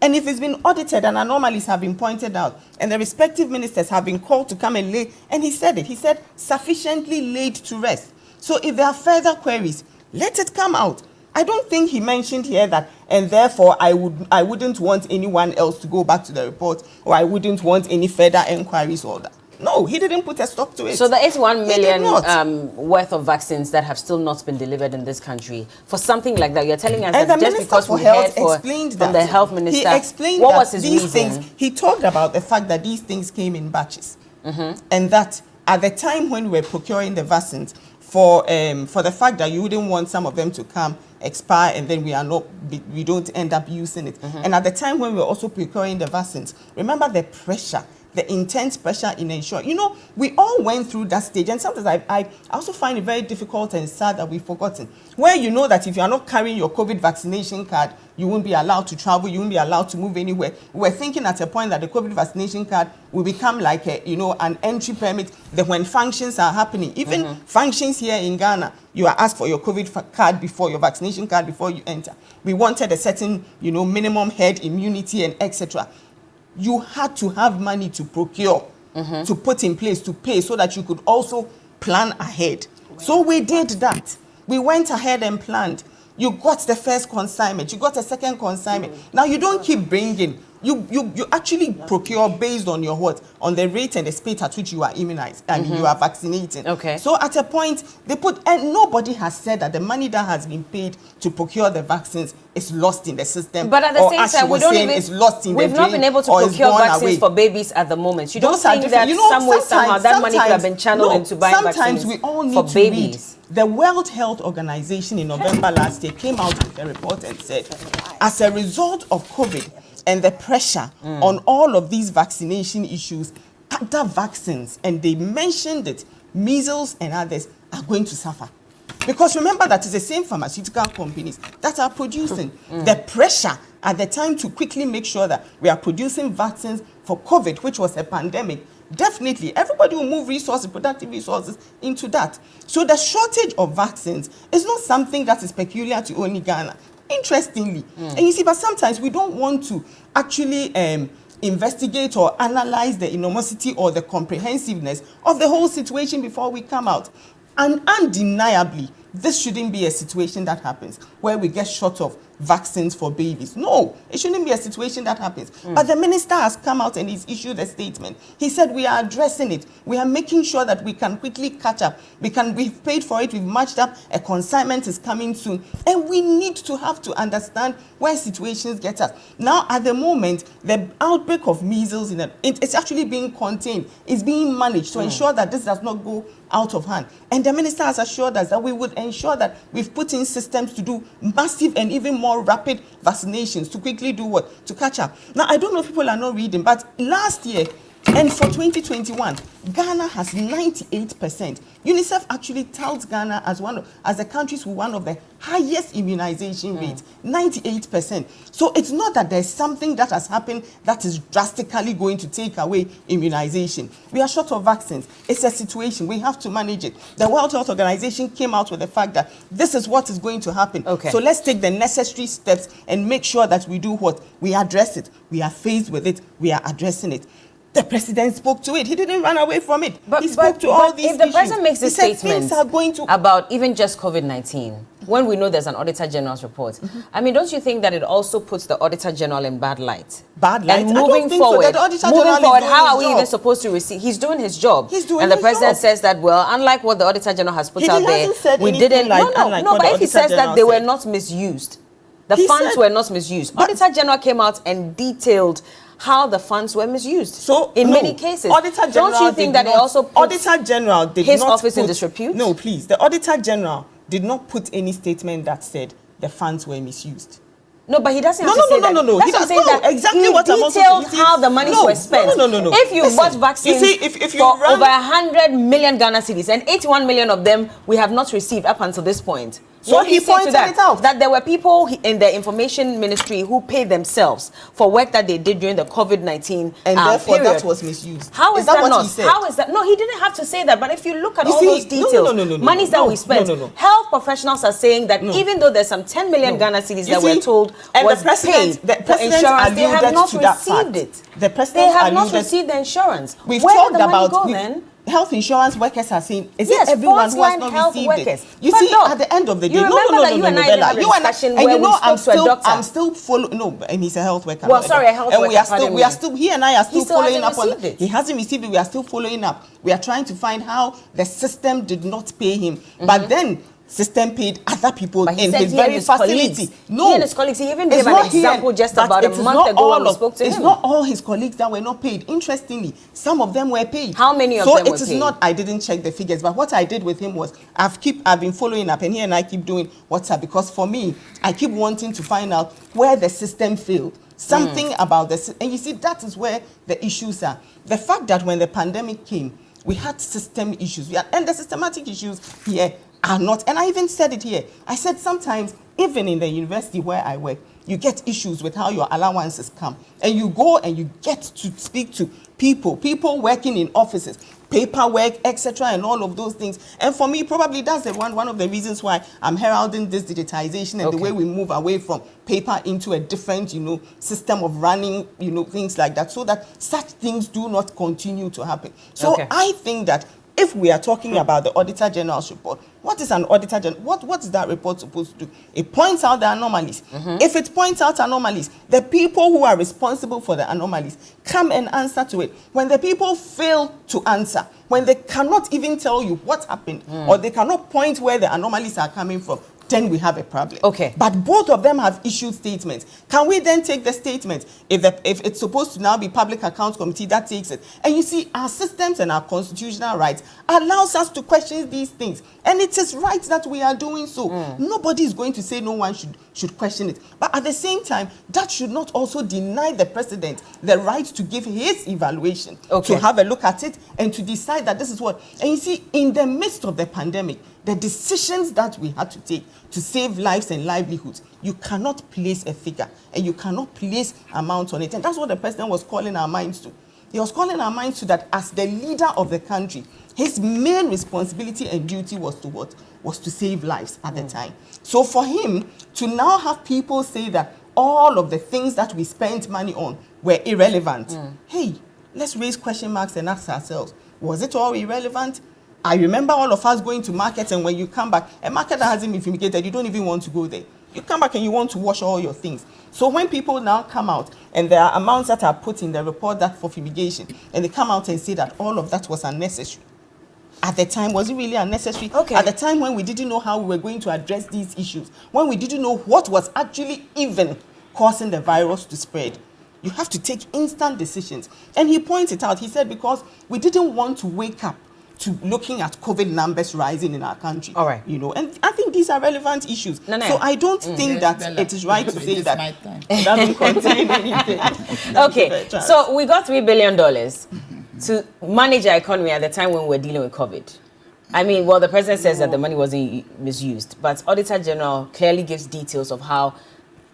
And if it's been audited and anomalies have been pointed out, and the respective ministers have been called to come and lay, and he said it, he said sufficiently laid to rest. So if there are further queries, let it come out. I don't think he mentioned here that, and therefore I wouldn't want anyone else to go back to the report, or I wouldn't want any further inquiries or that. No, he didn't put a stop to it. So the 81 million worth of vaccines that have still not been delivered in this country, for something like that, you're telling us and that just because we heard from the health minister, he explained what that was his these reason? Things, he talked about the fact that these things came in batches, and that at the time when we were procuring the vaccines, for the fact that you wouldn't want some of them to come, expire, and then we don't end up using it. And at the time when we were also procuring the vaccines, remember the pressure, the intense pressure in ensuring. You know, we all went through that stage, and sometimes I also find it very difficult and sad that we've forgotten. Where you know that if you are not carrying your COVID vaccination card, you won't be allowed to travel, you won't be allowed to move anywhere. We're thinking at a point that the COVID vaccination card will become like an entry permit that when functions are happening, even functions here in Ghana, you are asked for your COVID card before, your vaccination card before you enter. We wanted a certain, minimum herd immunity and etc. You had to have money to procure, to put in place, to pay, so that you could also plan ahead. So we did that. We went ahead and planned. You got the first consignment, you got a second consignment. Now you don't keep bringing. You actually procure based on your what? On the rate and the speed at which you are immunized and you are vaccinating. Okay. So at a point, and nobody has said that the money that has been paid to procure the vaccines is lost in the system. But at the same time, we don't even, it's lost in we've the not been able to procure vaccines for babies at the moment. You don't think that some way, somehow, that money could have been channeled into buying vaccines we all need for to babies? Read. The World Health Organization in November last year came out with a report and said, as a result of COVID and the pressure on all of these vaccination issues, other vaccines, and they mentioned it, measles and others, are going to suffer. Because remember that it's the same pharmaceutical companies that are producing. The pressure at the time to quickly make sure that we are producing vaccines for COVID, which was a pandemic, definitely everybody will move resources, productive resources, into that. So the shortage of vaccines is not something that is peculiar to only Ghana. Interestingly, and you see, but sometimes we don't want to actually investigate or analyze the enormity or the comprehensiveness of the whole situation before we come out. And undeniably, this shouldn't be a situation that happens where we get short of vaccines for babies. No, it shouldn't be a situation that happens. But the minister has come out and he's issued a statement. He said we are addressing it. We are making sure that we can quickly catch up. We've paid for it, we've matched up, a consignment is coming soon. And we need to have to understand where situations get us. Now, at the moment, the outbreak of measles, it's actually being contained. It's being managed to ensure that this does not go out of hand. And the minister has assured us that we would ensure that we've put in systems to do massive and even more rapid vaccinations to quickly do what? To catch up. Now, I don't know if people are not reading, but last year, and for 2021, Ghana has 98%. UNICEF actually touts Ghana as the countries with one of the highest immunization rates, 98%. So it's not that there's something that has happened that is drastically going to take away immunization. We are short of vaccines. It's a situation. We have to manage it. The World Health Organization came out with the fact that this is what is going to happen. Okay. So let's take the necessary steps and make sure that we do what? We address it. We are faced with it. We are addressing it. The president spoke to it. He didn't run away from it. But, he spoke to all these if the issues. president makes a He said statement things are going to about even just COVID-19, when we know there's an Auditor General's report, I mean, don't you think that it also puts the Auditor General in bad light? Bad light? And I don't moving think so. forward, The Auditor General is doing how are we his even job. supposed to receive? He's doing his job. He's doing and the his president job. says that, well, unlike what the Auditor General has put He out there, hasn't said we anything didn't. like- no, unlike no, what but the if he Auditor says that General they were said. not misused, the He funds said- were not misused. But- Auditor General came out and detailed how the funds were misused. So in no, many cases, Auditor General don't you think that did it not- also puts Auditor General did his not office in put- disrepute? No, please. The Auditor General did not put any statement that said the funds were misused. No, but he doesn't have No, to say no, that. no, no, no. That's He what I'm does- saying. no, That exactly he what I'm also detailed saying. how the monies No, were spent. no, no, no, no. If you Listen, bought vaccines you see, if you for run- over 100 million Ghana cedis and 81 million of them we have not received up until this point. So What he you say to pointed that, it out. that there were people in the information ministry who paid themselves for work that they did during the COVID-19 And therefore period. that was misused. How is that what not? he said? How is that? No, he didn't have to say that. But if you look at You all see, those no, details, no, monies that no, we spent, no, no. health professionals are saying that even though there's some 10 million Ghana cedis You that see, we're told and was the president, paid for president insurance, they have alluded not to that received fact. it. The They president have not alluded- received the insurance. We've Where talked did the money about go then? health insurance workers are saying, is Yes, it everyone who has frontline not health received workers. it? You But see, look, at the end of the day, you no, remember no, that no, you no, and no, I did Bella, have a you and I, discussion and where you know, we I'm spoke to a still, doctor. I'm still following. No, and he's a health worker. Well, by the sorry, way. a health and we worker, are still, pardon we are me. still, he and I are still still following hasn't up on. received it. He hasn't received it. We are still following up. We are trying to find how the system did not pay him, but then system paid other people But he in said his he and very his facility. colleagues- No, he and his colleagues, he even it's gave an not he example and- just that about a it is month not ago when all we of- spoke to It's him. not all his colleagues that were not paid. Interestingly, some of them were paid. How many of so them were it is paid? not. I didn't check the figures, but what I did with him was I've been following up, and he and I keep doing WhatsApp because for me, I keep wanting to find out where the system failed. Something about this, and you see that is where the issues are. The fact that when the pandemic came, we had system issues, and the systematic issues here are not. And I even said it here. I said sometimes, even in the university where I work, you get issues with how your allowances come, and you go and you get to speak to people working in offices, paperwork, etc., and all of those things. And for me, probably that's the one of the reasons why I'm heralding this digitization and the way we move away from paper into a different, system of running, things like that, so that such things do not continue to happen. So I think that if we are talking about the Auditor General's report, what is an Auditor General? What is that report supposed to do? It points out the anomalies. If it points out anomalies, the people who are responsible for the anomalies come and answer to it. When the people fail to answer, when they cannot even tell you what happened, or they cannot point where the anomalies are coming from, then we have a problem. Okay. But both of them have issued statements. Can we then take the statement? If it's supposed to now be Public Accounts Committee that takes it. And you see, our systems and our constitutional rights allows us to question these things. And it is right that we are doing so. Nobody is going to say no one should question it. But at the same time, that should not also deny the president the right to give his evaluation, to have a look at it and to decide that this is what. And you see, in the midst of the pandemic, the decisions that we had to take to save lives and livelihoods, you cannot place a figure and you cannot place amount on it. And that's what the president was calling our minds to. He was calling our minds to that as the leader of the country, his main responsibility and duty was to what? Was to save lives at the time. So for him to now have people say that all of the things that we spent money on were irrelevant, hey, let's raise question marks and ask ourselves, was it all irrelevant? I remember all of us going to markets, and when you come back, a market that hasn't been fumigated, you don't even want to go there. You come back and you want to wash all your things. So when people now come out, and there are amounts that are put in the report that for fumigation, and they come out and say that all of that was unnecessary. At the time, was it really unnecessary? At the time when we didn't know how we were going to address these issues, when we didn't know what was actually even causing the virus to spread, you have to take instant decisions. And he pointed out, he said, because we didn't want to wake up to looking at COVID numbers rising in our country. All right. And I think these are relevant issues. So I don't think that it is right to say that it doesn't contain anything. Okay, so we got $3 billion to manage our economy at the time when we were dealing with COVID. I mean, well, the president says that the money wasn't misused, but Auditor General clearly gives details of how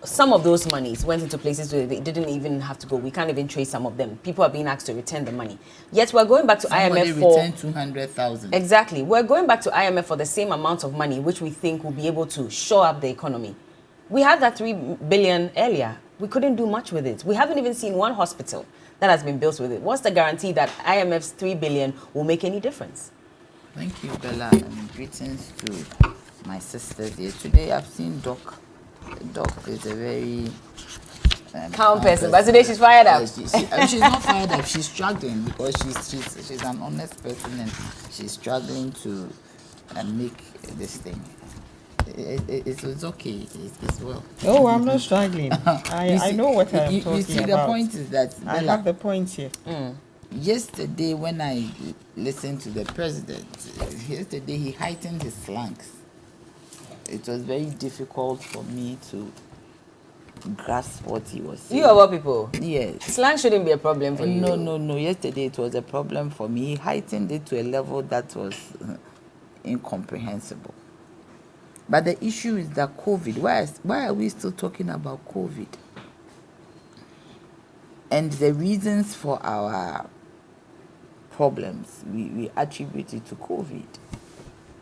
some of those monies went into places where they didn't even have to go. We can't even trace some of them. People are being asked to return the money. Yet we're going back to IMF for... returned 200,000. Exactly. We're going back to IMF for the same amount of money, which we think will be able to shore up the economy. We had that $3 billion earlier. We couldn't do much with it. We haven't even seen one hospital that has been built with it. What's the guarantee that IMF's 3 billion will make any difference? Thank you, Bella, and greetings to my sisters here. Today I've seen Doc. Doc is a very calm person, but today she's fired up. She's not fired up. She's struggling because she's an honest person and she's struggling to make this thing. It's okay. It's well. Oh, I'm not struggling. I know what I'm talking about. You see, the point is that I have the point here. Yesterday, when I listened to the president, yesterday he heightened his slangs. It was very difficult for me to grasp what he was saying. You are what people? Yes. Slang shouldn't be a problem for you. No. Yesterday it was a problem for me. He heightened it to a level that was incomprehensible. But the issue is that COVID. Why are we still talking about COVID? And the reasons for our problems, we attribute it to COVID.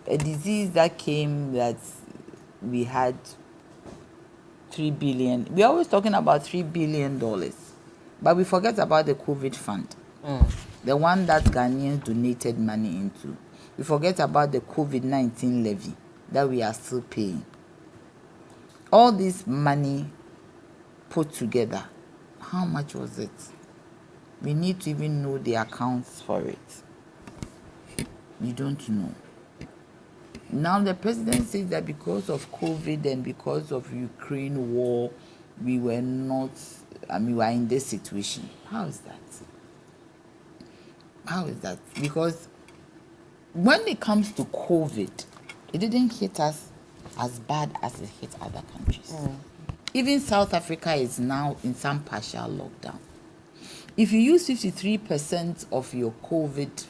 A disease that came that we had 3 billion. We're always talking about $3 billion, but we forget about the COVID fund, the one that Ghanaians donated money into. We forget about the COVID-19 levy that we are still paying. All this money put together, how much was it? We need to even know the accounts for it. You don't know. Now the president says that because of COVID and because of Ukraine war, we were in this situation. How is that? How is that? Because when it comes to COVID, it didn't hit us as bad as it hit other countries. Even South Africa is now in some partial lockdown. If you use 53% of your COVID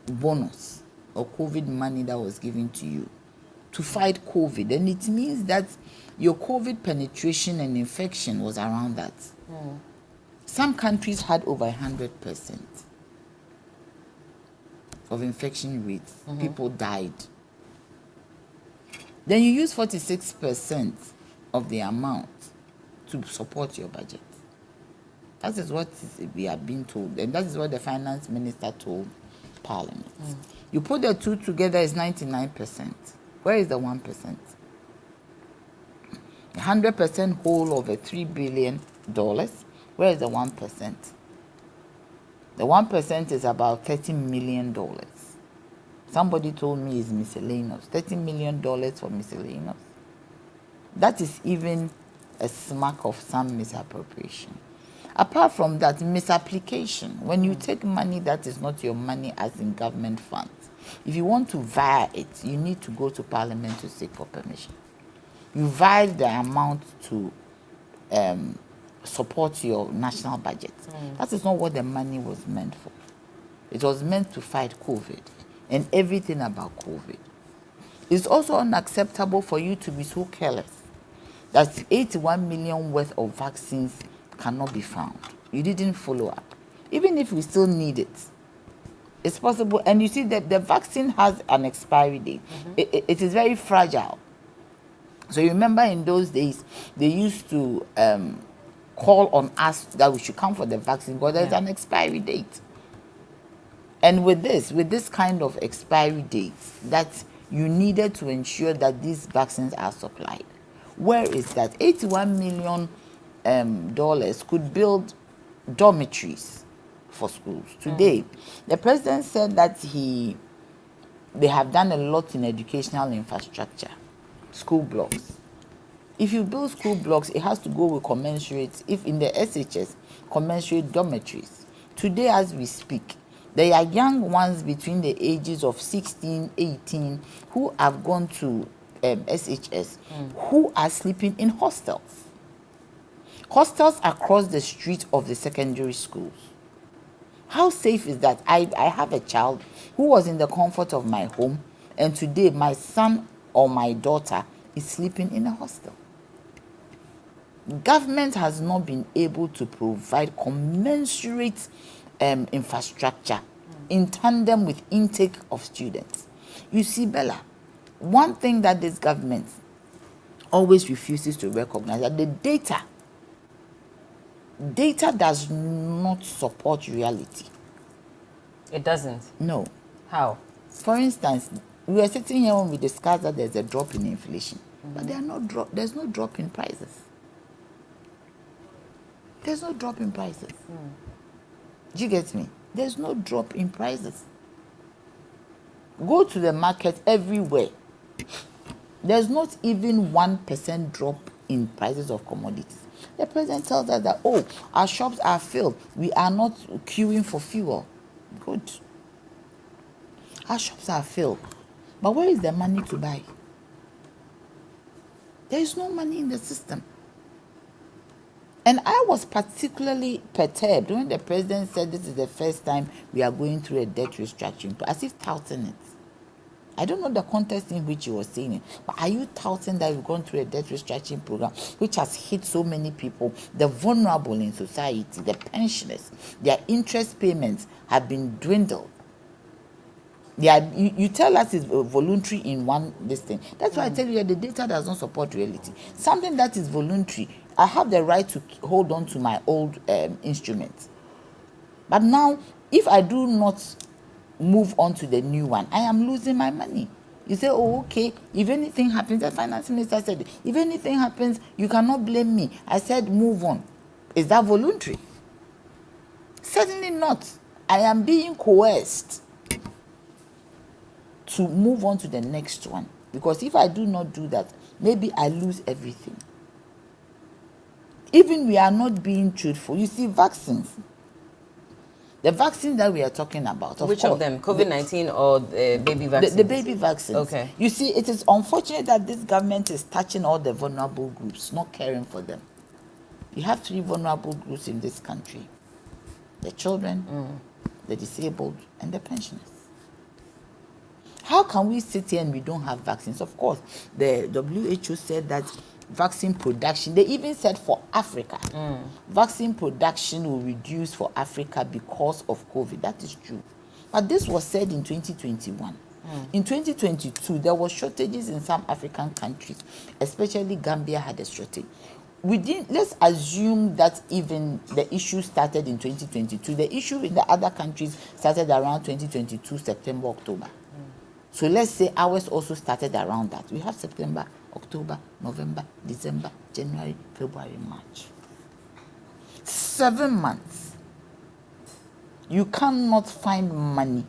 bonus or COVID money that was given to you to fight COVID, then it means that your COVID penetration and infection was around that. Some countries had over 100% of infection rates. People died. Then you use 46% of the amount to support your budget. That is what we are being told, and that is what the finance minister told Parliament. You put the two together, is 99%. Where is the 1%? 100% whole of a $3 billion. Where is the 1%? The 1% is about $30 million. Somebody told me it's miscellaneous. $30 million for miscellaneous. That is even a smack of some misappropriation. Apart from that, misapplication. When you take money that is not your money as in government funds, if you want to via it, you need to go to Parliament to seek for permission. You via the amount to support your national budget. That is not what the money was meant for. It was meant to fight COVID and everything about COVID. It's also unacceptable for you to be so careless that 81 million worth of vaccines cannot be found. You didn't follow up. Even if we still need it, it's possible. And you see that the vaccine has an expiry date. It is very fragile. So you remember in those days, they used to call on us that we should come for the vaccine, but there's an expiry date. And with this kind of expiry dates, that you needed to ensure that these vaccines are supplied. Where is that? $81 million could build dormitories for schools. Today, the president said that they have done a lot in educational infrastructure, school blocks. If you build school blocks, it has to go with commensurate, if in the SHS, commensurate dormitories. Today, as we speak, there are young ones between the ages of 16, 18, who have gone to SHS, who are sleeping in hostels. Hostels across the street of the secondary schools. How safe is that? I have a child who was in the comfort of my home, and today my son or my daughter is sleeping in a hostel. Government has not been able to provide commensurate infrastructure in tandem with intake of students. You see, Bella, one thing that this government always refuses to recognize that the data data does not support reality. It doesn't? No. How? For instance, we were sitting here when we discussed that there's a drop in inflation. But there's no drop in prices. There's no drop in prices. Do you get me? There's no drop in prices. Go to the market everywhere. There's not even 1% drop in prices of commodities. The president tells us that, oh, our shops are filled. We are not queuing for fuel. Good. Our shops are filled. But where is the money to buy? There is no money in the system. And I was particularly perturbed when the president said this is the first time we are going through a debt restructuring, as if touting it. I don't know the context in which you were saying it, but are you touting that we've gone through a debt restructuring program which has hit so many people, the vulnerable in society, the pensioners, their interest payments have been dwindled? You tell us it's voluntary in one this thing. That's why I tell you that the data does not support reality. Something that is voluntary, I have the right to hold on to my old instrument. But now, if I do not move on to the new one, I am losing my money. You say, oh, okay, if anything happens, the finance minister said, if anything happens, you cannot blame me. I said, move on. Is that voluntary? Certainly not. I am being coerced to move on to the next one. Because if I do not do that, maybe I lose everything. Even we are not being truthful. You see, vaccines. The vaccine that we are talking about. Which of them? COVID-19 or the baby vaccines? The baby vaccines. Okay. You see, it is unfortunate that this government is touching all the vulnerable groups, not caring for them. You have 3 vulnerable groups in this country. The children, the disabled, and the pensioners. How can we sit here and we don't have vaccines? Of course, the WHO said that vaccine production, they even said for Africa, vaccine production will reduce for Africa because of COVID. That is true. But this was said in 2021. In 2022, there were shortages in some African countries, especially Gambia had a shortage. Let's assume that even the issue started in 2022. The issue in the other countries started around 2022, September, October. So let's say ours also started around that. We have September, October, November, December, January, February, March. 7 months. You cannot find money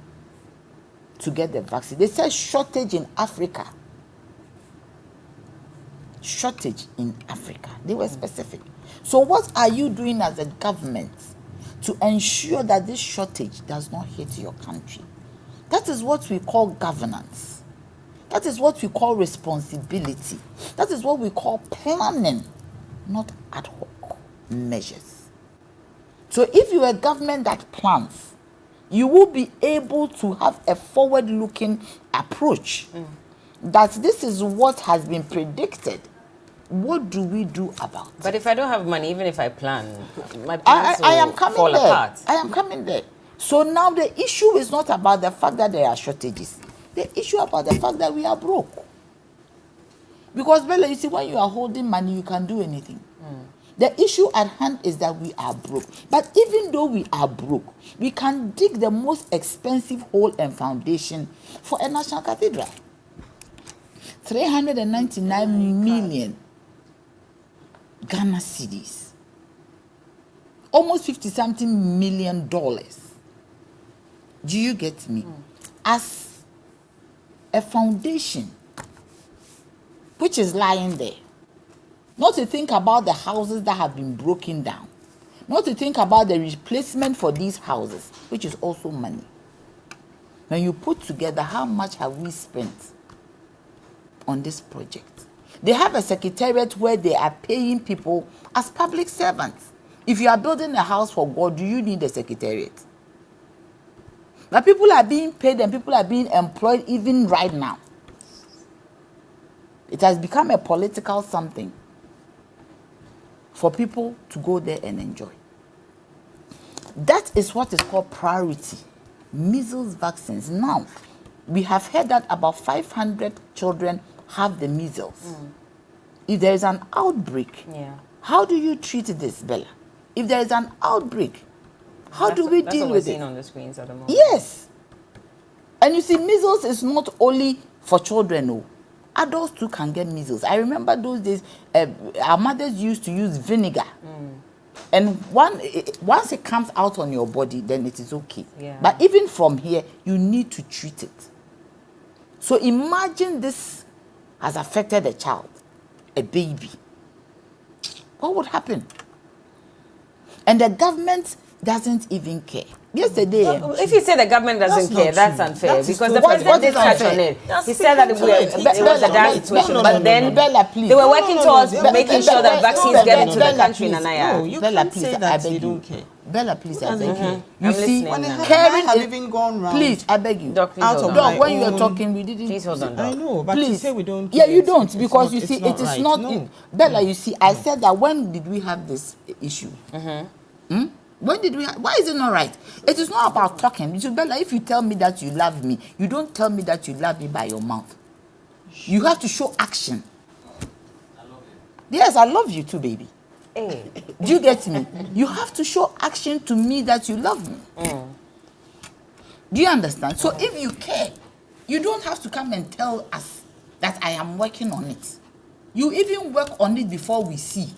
to get the vaccine. They said shortage in Africa. Shortage in Africa. They were specific. So what are you doing as a government to ensure that this shortage does not hit your country? That is what we call governance. That is what we call responsibility. That is what we call planning, not ad hoc measures. So if you're a government that plans, you will be able to have a forward-looking approach that this is what has been predicted. What do we do about it? But if I don't have money, even if I plan, my plans will fall apart. I am coming there. So now the issue is not about the fact that there are shortages. The issue about the fact that we are broke. Because, Bella, you see, when you are holding money, you can do anything. The issue at hand is that we are broke. But even though we are broke, we can dig the most expensive hole and foundation for a national cathedral. 399 million Ghana cedis. Almost 50-something million dollars. Do you get me? As a foundation which is lying there. Not to think about the houses that have been broken down. Not to think about the replacement for these houses, which is also money. When you put together, how much have we spent on this project? They have a secretariat where they are paying people as public servants. If you are building a house for God, do you need a secretariat? But people are being paid and people are being employed even right now. It has become a political something for people to go there and enjoy. That is what is called priority. Measles vaccines. Now, we have heard that about 500 children have the measles. If there is an outbreak, how do you treat this, Bella? if there is an outbreak, how do we deal with it? That's what we're seeing on the screens at the moment. Yes. And you see, measles is not only for children, no. Adults too can get measles. I remember those days, our mothers used to use vinegar. And once it comes out on your body, then it is okay. Yeah. But even from here, you need to treat it. So imagine this has affected a child, a baby. What would happen? And the government doesn't even care. Yesterday, if you say the government doesn't care, that's unfair. Because the president did touch on it. He said that it was a dire situation, but then they were working towards making sure that vaccines get into the country. No, you can't say that they don't care. Bella, please, I beg you. You see, caring have even gone round. Please, I beg you. Doc, when you were talking, we didn't. Please hold on, Doc. I know, but please. you say we don't. Yeah, you don't, because you see, it is not. No. Bella, you see, I said that when did we have this issue? When did we? Why is it not right? It is not about talking. So Bella, if you tell me that you love me, you don't tell me that you love me by your mouth. You have to show action. Yes, I love you too, baby. Hey. Do you get me? You have to show action to me that you love me. Do you understand? So if you care, you don't have to come and tell us that I am working on it. You even work on it before we see.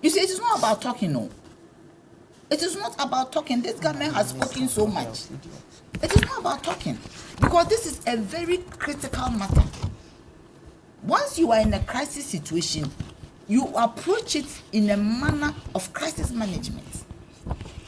You see, it is not about talking, no. It is not about talking. This government has spoken so much. It is not about talking. Because this is a very critical matter. Once you are in a crisis situation, you approach it in a manner of crisis management.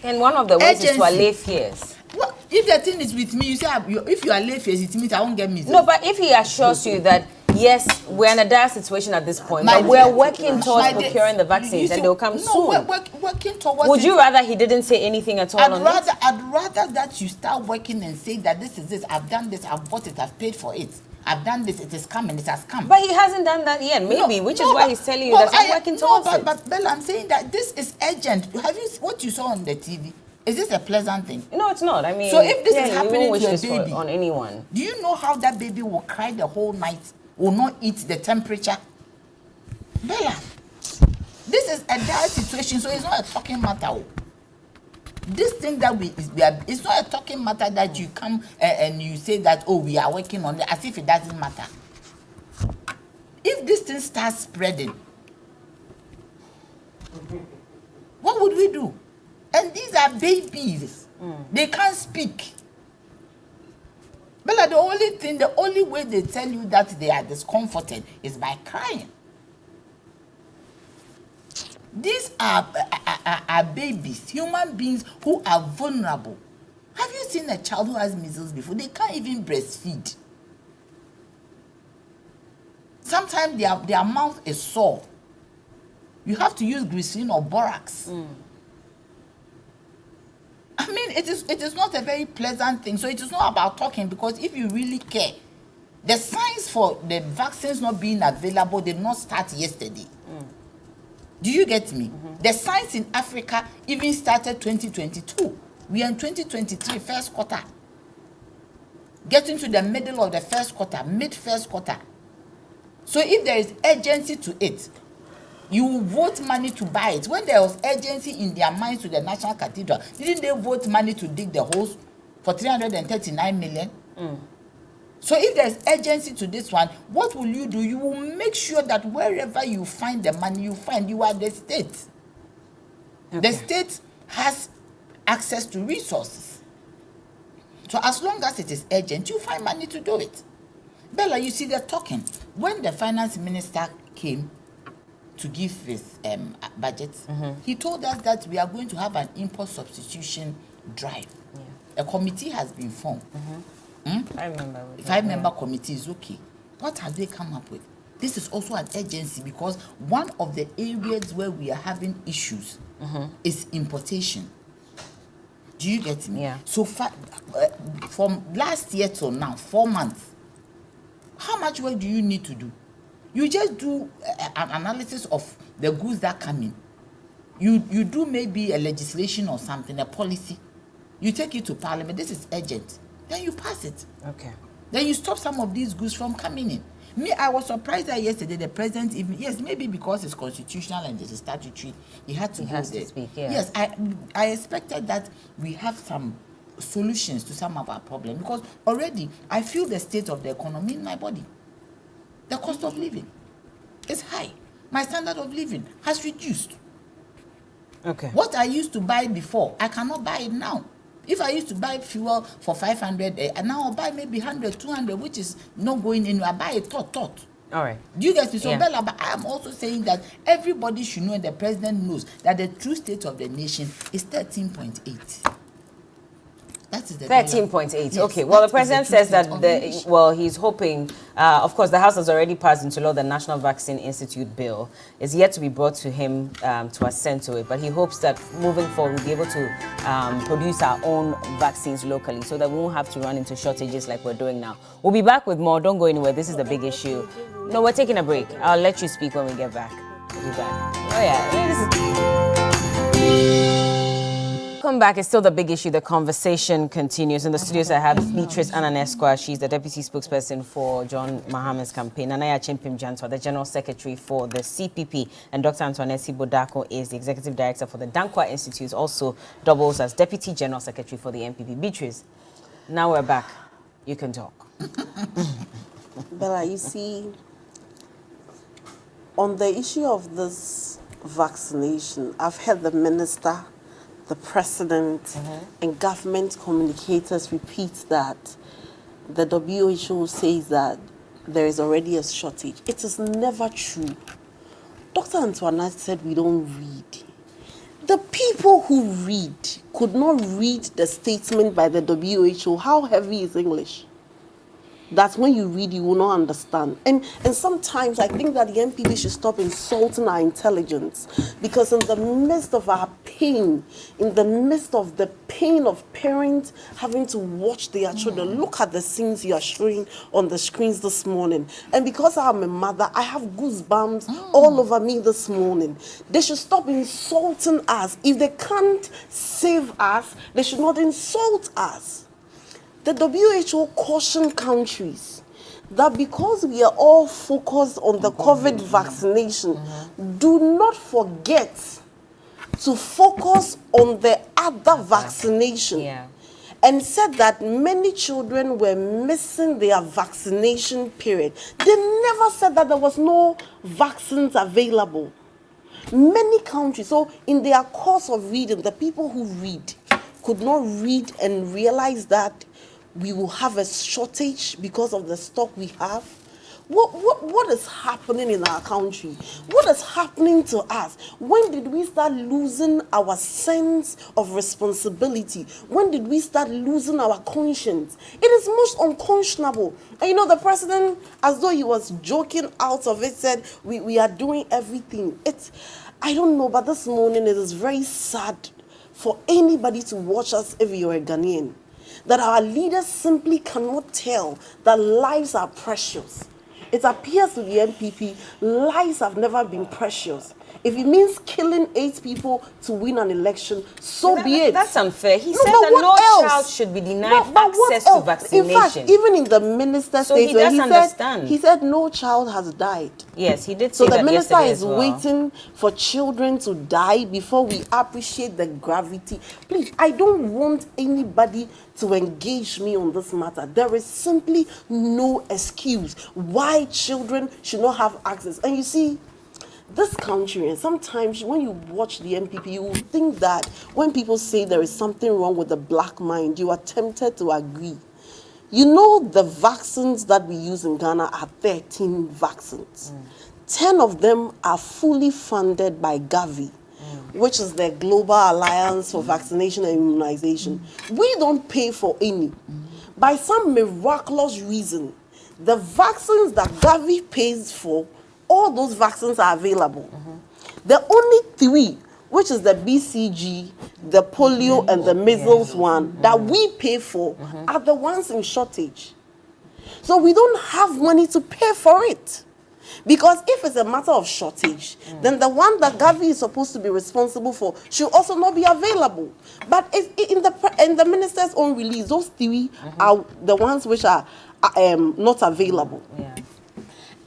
And one of the ways is to allay fears. Well, if the thing is with me, you say, if you allay fears, it means I won't get measles. No, but if he assures you that, yes, we're in a dire situation at this point, but we're working towards procuring the vaccines and they'll come soon. We're working towards Would you rather he didn't say anything at all on it? I'd rather that you start working and say that this is this, I've done this, I've bought it, I've paid for it. I've done this, it is coming, it has come. But he hasn't done that yet, maybe, which is why he's telling you that I'm working towards it. But Bella, I'm saying that this is urgent. Have you what you saw on the TV? Is this a pleasant thing? No, it's not. I mean, so if this is happening to a baby, on anyone, do you know how that baby will cry the whole night, will not eat the temperature? Bella, this is a dire situation, so it's not a talking matter. This thing that it's not a talking matter that you come and you say that, oh, we are working on it, as if it doesn't matter. If this thing starts spreading, what would we do? And these are babies. They can't speak. Bella, the only way they tell you that they are discomforted is by crying. These are babies, human beings who are vulnerable. Have you seen a child who has measles before? They can't even breastfeed. Sometimes their mouth is sore. You have to use glycerin or borax. I mean, it is not a very pleasant thing. So it is not about talking, because if you really care, the signs for the vaccines not being available did not start yesterday. Do you get me? The signs in Africa even started 2022. We are in 2023, first quarter. Getting to the middle of the first quarter, mid-first quarter. So if there is urgency to it, you will vote money to buy it. When there was urgency in their minds to the National Cathedral, didn't they vote money to dig the holes for 339 million? So if there's urgency to this one, what will you do? You will make sure that wherever you find the money, you are the state. Okay. The state has access to resources. So as long as it is urgent, you find money to do it. Bella, you see, they're talking. When the finance minister came to give his budget, he told us that we are going to have an import substitution drive. A committee has been formed. I remember. 5-member committee is okay. What have they come up with? This is also an urgency, because one of the areas where we are having issues is importation. Do you get me? Yeah. So from last year till now, 4 months, how much work do you need to do? You just do an analysis of the goods that come in. You do maybe a legislation or something, a policy. You take it to Parliament. This is urgent. Then you pass it. Okay. Then you stop some of these goods from coming in. Me, I was surprised that yesterday the president even, yes, maybe because it's constitutional and it's statutory, he had to go there. Speak, yeah. Yes, I expected that we have some solutions to some of our problems, because already I feel the state of the economy in my body. The cost of living is high. My standard of living has reduced. Okay. What I used to buy before, I cannot buy it now. If I used to buy fuel for 500, and now I'll buy maybe 100, 200, which is not going anywhere. I buy a tot. All right. Do you get me? So, Yeah. Bella, but I am also saying that everybody should know, and the president knows, that the true state of the nation is 13.8. That is the 13.8. Yes, Okay. Well, the that is president true says state that of the nation. he's hoping. Of course, the House has already passed into law the National Vaccine Institute bill. It's yet to be brought to him to assent to it, but he hopes that moving forward we'll be able to produce our own vaccines locally, so that we won't have to run into shortages like we're doing now. We'll be back with more. Don't go anywhere. This is the big issue. No, we're taking a break. I'll let you speak when we get back. We'll be back. Oh yeah. Welcome back. It's still the big issue. The conversation continues. In the studios, I have Beatrice Ananesqua. She's the deputy spokesperson for John Maham's campaign. Nanaya Chimpim Jantwa, the general secretary for the CPP. And Dr. Antoinette Bodako is the executive director for the Dankwa Institute, also doubles as deputy general secretary for the MPP. Beatrice, now we're back. You can talk. Bella, you see, on the issue of this vaccination, I've heard the minister, the president, and government communicators repeat that the WHO says that there is already a shortage. It is never true. Dr. Antoinette said we don't read. The people who read could not read the statement by the WHO. How heavy is English? That when you read, you will not understand. And sometimes I think that the MPP should stop insulting our intelligence, because in the midst of our pain, in the midst of the pain of parents having to watch their children, look at the scenes you are showing on the screens this morning. And because I'm a mother, I have goosebumps all over me this morning. They should stop insulting us. If they can't save us, they should not insult us. The WHO cautioned countries that because we are all focused on the COVID vaccination, do not forget to focus on the other vaccination. Yeah. And said that many children were missing their vaccination period. They never said that there was no vaccines available. Many countries, so in their course of reading, the people who read could not read and realize that we will have a shortage because of the stock we have. What is happening in our country? What is happening to us? When did we start losing our sense of responsibility? When did we start losing our conscience? It is most unconscionable. And you know, the president, as though he was joking out of it, said, we are doing everything. I don't know, but this morning it is very sad for anybody to watch us if you're a Ghanaian, that our leaders simply cannot tell that lives are precious. It appears to the MPP, lives have never been precious. If it means killing 8 people to win an election, so be it. That's unfair. He No, said but that what no else? child should be denied But what access to else? vaccination. In fact, even in the minister's So he statement, does understand. he said no child has died. Yes, he did So say the that minister yesterday is as well. waiting for children to die before we appreciate the gravity. Please, I don't want anybody to engage me on this matter. There is simply no excuse why children should not have access. And you see, this country, and sometimes when you watch the MPP, you will think that when people say there is something wrong with the black mind, you are tempted to agree. You know, the vaccines that we use in Ghana are 13 vaccines. 10 of them are fully funded by Gavi, which is the Global Alliance for Vaccination and Immunization. We don't pay for any. By some miraculous reason, the vaccines that Gavi pays for, all those vaccines are available. The only 3, which is the BCG, the polio, and the measles one, that we pay for, are the ones in shortage. So we don't have money to pay for it. Because if it's a matter of shortage, then the one that Gavi is supposed to be responsible for should also not be available. But in the minister's own release, those 3 are the ones which are not available. Yeah.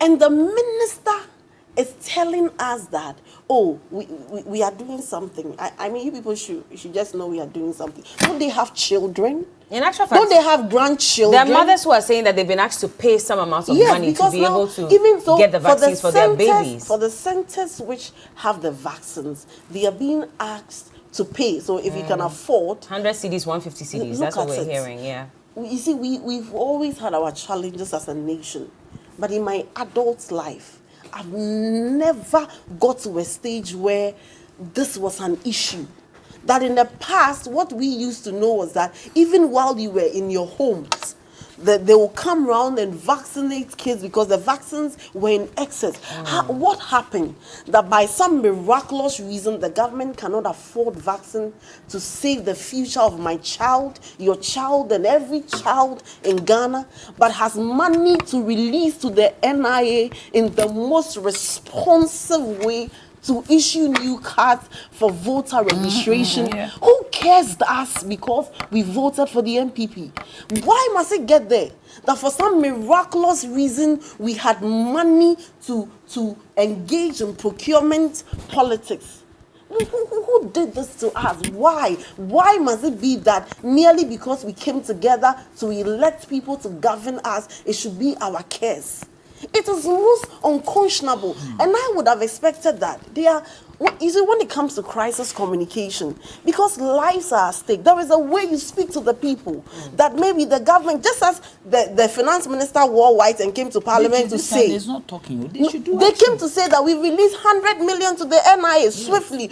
And the minister is telling us that, oh, we are doing something. I mean, you people should just know we are doing something. Don't they have children? In actual fact, don't they have grandchildren? There are mothers who are saying that they've been asked to pay some amount of money to be able to even so, get the vaccines for their babies. For the centers which have the vaccines, they are being asked to pay. So if you can afford 100 CDs, 150 CDs, that's what we're hearing. Yeah. You see, we've always had our challenges as a nation, but in my adult life, I've never got to a stage where this was an issue. That in the past, what we used to know was that even while you were in your homes, that they will come around and vaccinate kids because the vaccines were in excess. What happened? That by some miraculous reason, the government cannot afford vaccine to save the future of my child, your child, and every child in Ghana, but has money to release to the NIA in the most responsive way to issue new cards for voter registration. Who cares to us because we voted for the MPP? Why must it get there? That for some miraculous reason we had money to engage in procurement politics. Who did this to us? Why? Why must it be that merely because we came together to elect people to govern us, it should be our case? It is most unconscionable, and I would have expected that. You see, when it comes to crisis communication, because lives are at stake, there is a way you speak to the people that maybe the government, just as the finance minister wore white and came to parliament to say, it's not talking. They came to say that we released 100 million to the NIA swiftly.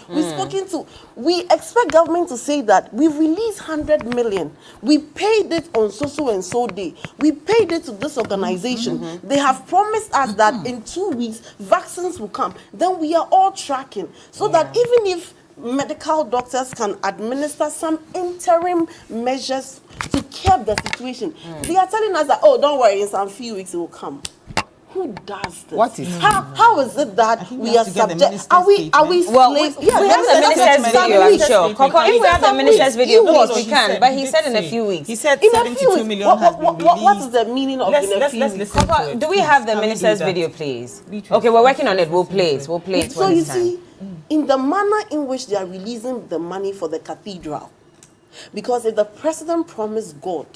We expect government to say that we released 100 million. We paid it on so and so day. We paid it to this organization. They have promised us that in 2 weeks vaccines will come. Then we are all tracking. So that even if medical doctors can administer some interim measures to curb the situation, they are telling us that, oh, don't worry, in some few weeks it will come. Who does this? What is how is it that we are subject? Are we well, we have the minister's video, I'm sure. Coco, if we have the minister's video, please, we can. But he said in a few weeks. He said 72 million has been released. What is the meaning of in a few weeks? Coco, do we have the minister's video, please? Okay, we're working on it. We'll play it. We'll play it. So you see, in the manner in which they are releasing the money for the cathedral, because if the president promised God,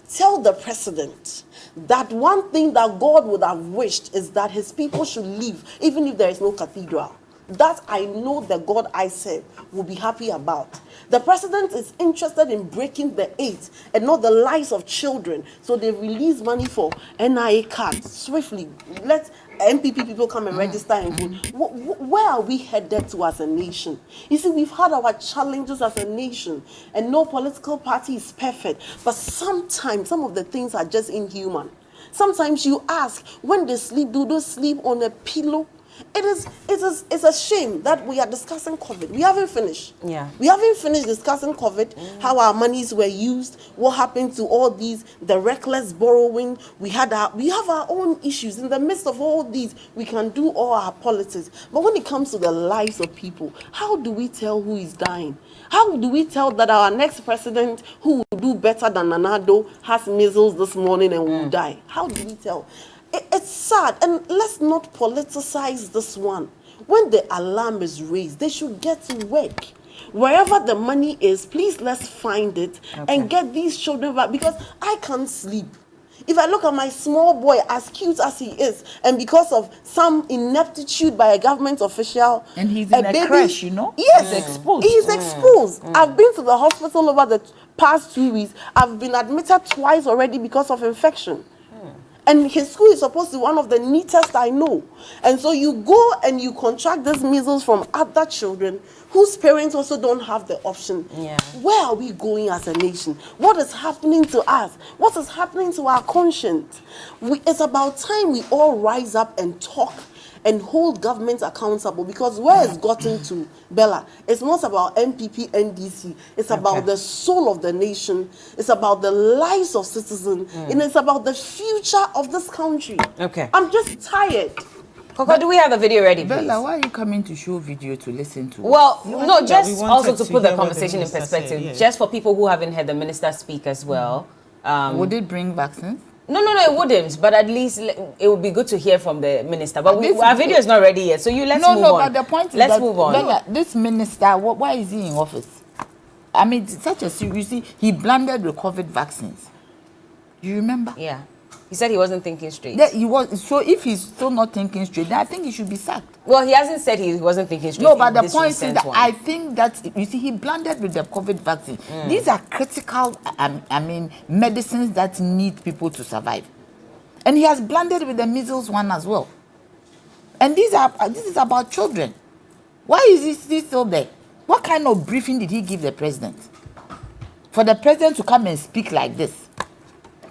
tell the president that one thing that God would have wished is that his people should live, even if there is no cathedral. That I know the God I serve will be happy about. The president is interested in breaking the 8 and not the lives of children. So they release money for NIA cards swiftly. Let MPP people come and register and vote. Where are we headed to as a nation? You see, we've had our challenges as a nation, and no political party is perfect. But sometimes some of the things are just inhuman. Sometimes you ask, when they sleep, do they sleep on a pillow? It's a shame that we are discussing COVID. We haven't finished. Yeah. We haven't finished discussing COVID, how our monies were used, what happened to all these, the reckless borrowing. We have our own issues. In the midst of all these, we can do all our politics. But when it comes to the lives of people, how do we tell who is dying? How do we tell that our next president, who will do better than Nanado, has measles this morning and will die? How do we tell? It's sad, and let's not politicize this one. When the alarm is raised, they should get to work. Wherever the money is, please let's find it and get these children back, because I can't sleep. If I look at my small boy, as cute as he is, and because of some ineptitude by a government official, and he's in a crash, you know? Yes, he's exposed. He's exposed. I've been to the hospital over the past 2 weeks. I've been admitted twice already because of infection. And his school is supposed to be one of the neatest I know. And so you go and you contract these measles from other children whose parents also don't have the option. Yeah. Where are we going as a nation? What is happening to us? What is happening to our conscience? It's about time we all rise up and talk and hold governments accountable, because where it's gotten to, Bella, it's not about MPP, NDC. It's about the soul of the nation. It's about the lives of citizens. And it's about the future of this country. Okay. I'm just tired. Coco, do we have the video ready, please? Bella, why are you coming to show video to listen to? Well, No, I no, think that just we also wanted to put to the hear what the conversation in minister perspective, said, yeah. just for people who haven't heard the minister speak as well. Would it bring vaccines? No, it wouldn't. But at least it would be good to hear from the minister. But our video is not ready yet, so let's move on. No, but the point is let's move on. This minister, why is he in office? I mean, it's such a serious. You see, he blundered with COVID vaccines. You remember? Yeah. He said he wasn't thinking straight. Yeah, he was. So if he's still not thinking straight, then I think he should be sacked. Well, he hasn't said he wasn't thinking straight. No, but the point is that I think that, you see, he blundered with the COVID vaccine. These are critical, medicines that need people to survive. And he has blundered with the measles one as well. And this is about children. Why is he still there? What kind of briefing did he give the president? For the president to come and speak like this?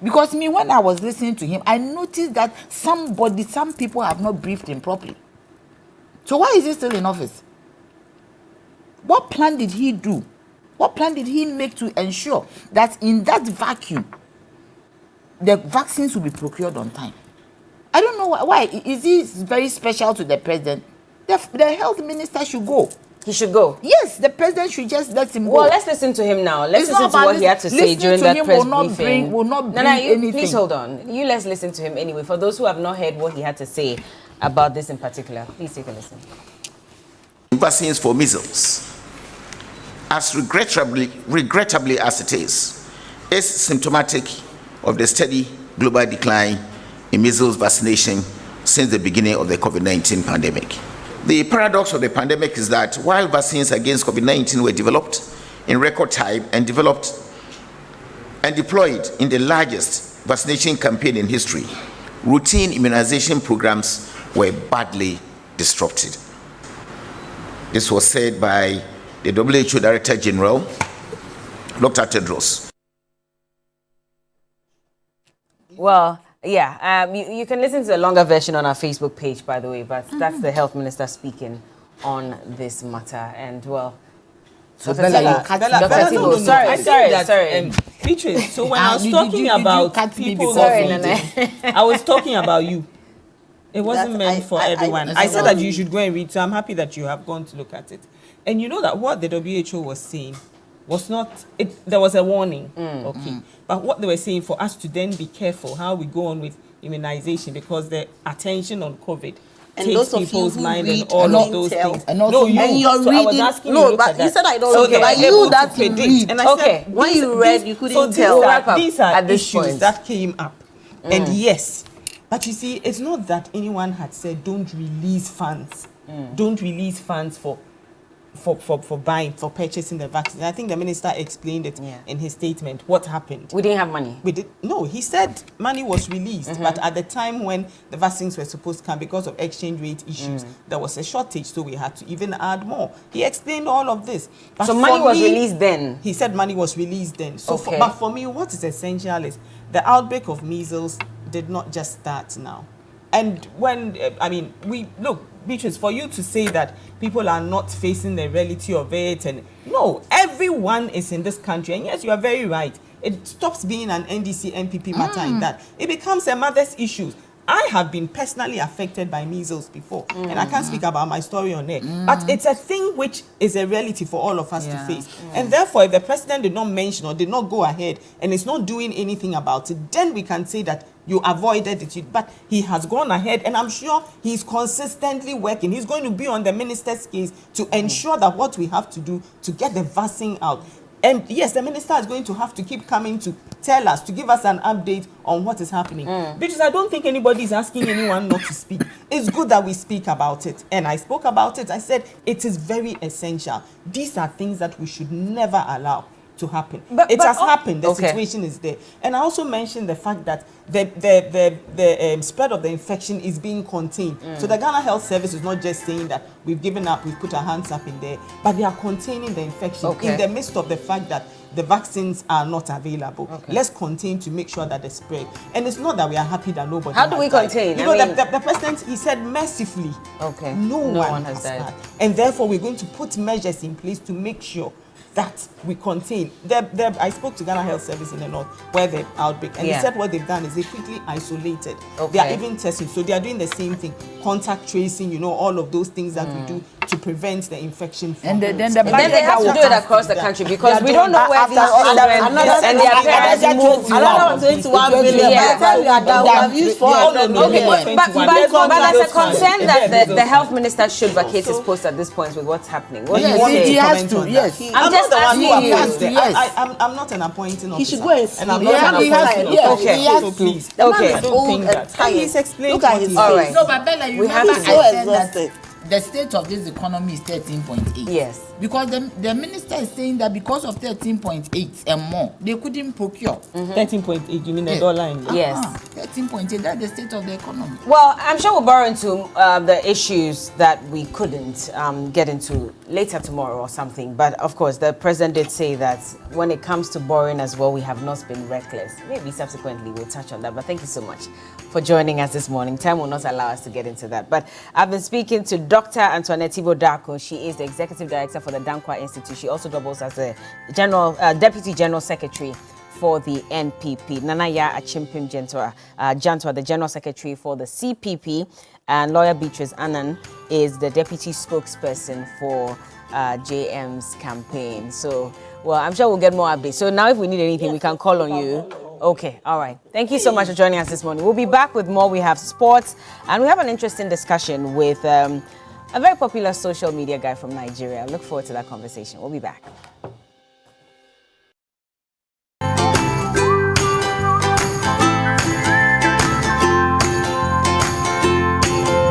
Because when I was listening to him, I noticed that some people have not briefed him properly. So why is he still in office? What plan did he do? What plan did he make to ensure that in that vacuum, the vaccines will be procured on time? I don't know why. Is he very special to the president? The health minister should go. He should go. Yes, the president should just let him go. Well, let's listen to him now. Let's listen to what he had to say during that press briefing. Will not bring anything. Please hold on. Let's listen to him anyway. For those who have not heard what he had to say about this in particular, please take a listen. Vaccines for measles, as regrettably as it is symptomatic of the steady global decline in measles vaccination since the beginning of the COVID-19 pandemic. The paradox of the pandemic is that while vaccines against COVID-19 were developed in record time and developed and deployed in the largest vaccination campaign in history, routine immunization programs were badly disrupted. This was said by the WHO Director General, Dr. Tedros. Well, yeah, you can listen to the longer version on our Facebook page, by the way, but that's the health minister speaking on this matter. And, well, so sorry. Beatrice, so when I was talking about people, I was talking about you. It wasn't meant for everyone. I said that you should go and read, so I'm happy that you have gone to look at it. And you know that what the WHO was saying was not, there was a warning, okay. But what they were saying for us to then be careful how we go on with immunization, because the attention on COVID takes people's mind and all of those things. And also you said I don't read, but you that you read. And I said, when you read, you couldn't tell. These are issues that came up. And yes, but you see, it's not that anyone had said don't release funds. Don't release funds for buying, for purchasing the vaccine. I think the minister explained it in his statement. What happened? We didn't have money. No, he said money was released, but at the time when the vaccines were supposed to come, because of exchange rate issues, there was a shortage, so we had to even add more. He explained all of this. But so money was released then? He said money was released then. So but for me, what is essential is the outbreak of measles did not just start now. And when, Beatrice, for you to say that people are not facing the reality of it, and no, everyone is in this country, and yes, you are very right. It stops being an NDC MPP matter in that. It becomes a mother's issue. I have been personally affected by measles before, and I can't speak about my story on air. But it's a thing which is a reality for all of us to face. And therefore, if the president did not mention or did not go ahead and is not doing anything about it, then we can say that you avoided it. But he has gone ahead, and I'm sure he's consistently working. He's going to be on the minister's case to ensure that what we have to do to get the vaccine out. And yes, the minister is going to have to keep coming to tell us, to give us an update on what is happening. Because I don't think anybody is asking anyone not to speak. It's good that we speak about it. And I spoke about it. I said it is very essential. These are things that we should never allow to happen. But it has happened. The situation is there. And I also mentioned the fact that the spread of the infection is being contained. So the Ghana Health Service is not just saying that we've given up, we've put our hands up in there, but they are containing the infection in the midst of the fact that the vaccines are not available. Let's contain to make sure that they spread. And it's not that we are happy that nobody How do we contain? You know, the president, he said mercifully, no one has died. And therefore, we're going to put measures in place to make sure that we contain. I spoke to Ghana Health Service in the north where the outbreak, and they said what they've done is they quickly isolated. They are even testing, so they are doing the same thing, contact tracing, all of those things that we do to prevent the infection from And then it. the Then they have to do it across the country because we don't know where these children and their parents move. Another 21 billion. By the time we are done, we have used 400 million. Okay, but there's a concern that the health minister should vacate his post at this point with what's happening. What do you say? He has to, yes. I'm just asking you. I'm not an appointing officer. He should go and and I'm sleep. not He has to, yes. Okay. So please. Okay. I don't think that. And he's explained Look at what his he's All saying. right. No, but Bella, you We remember have I to- said exhausted. that the state of this economy is 13.8. Yes. Because the minister is saying that because of 13.8 and more, they couldn't procure. 13.8, you mean the dollar in Yes. 13.8, that's the state of the economy. Well, I'm sure we'll borrow into the issues that we couldn't get into later tomorrow or something. But of course, the president did say that when it comes to borrowing as well, we have not been reckless. Maybe subsequently we'll touch on that. But thank you so much for joining us this morning. Time will not allow us to get into that. But I've been speaking to Dr. Antoinette Dako. She is the Executive Director for the Dankwa Institute. She also doubles as the Deputy General Secretary for the NPP. Nanaya Achimpim Jantwa, the General Secretary for the CPP, and Lawyer Beatrice Annan is the Deputy Spokesperson for JM's campaign. So, well, I'm sure we'll get more updates. So now if we need anything, we can call on you. Okay, all right. Thank you so much for joining us this morning. We'll be back with more. We have sports, and we have an interesting discussion with a very popular social media guy from Nigeria. I look forward to that conversation. We'll be back.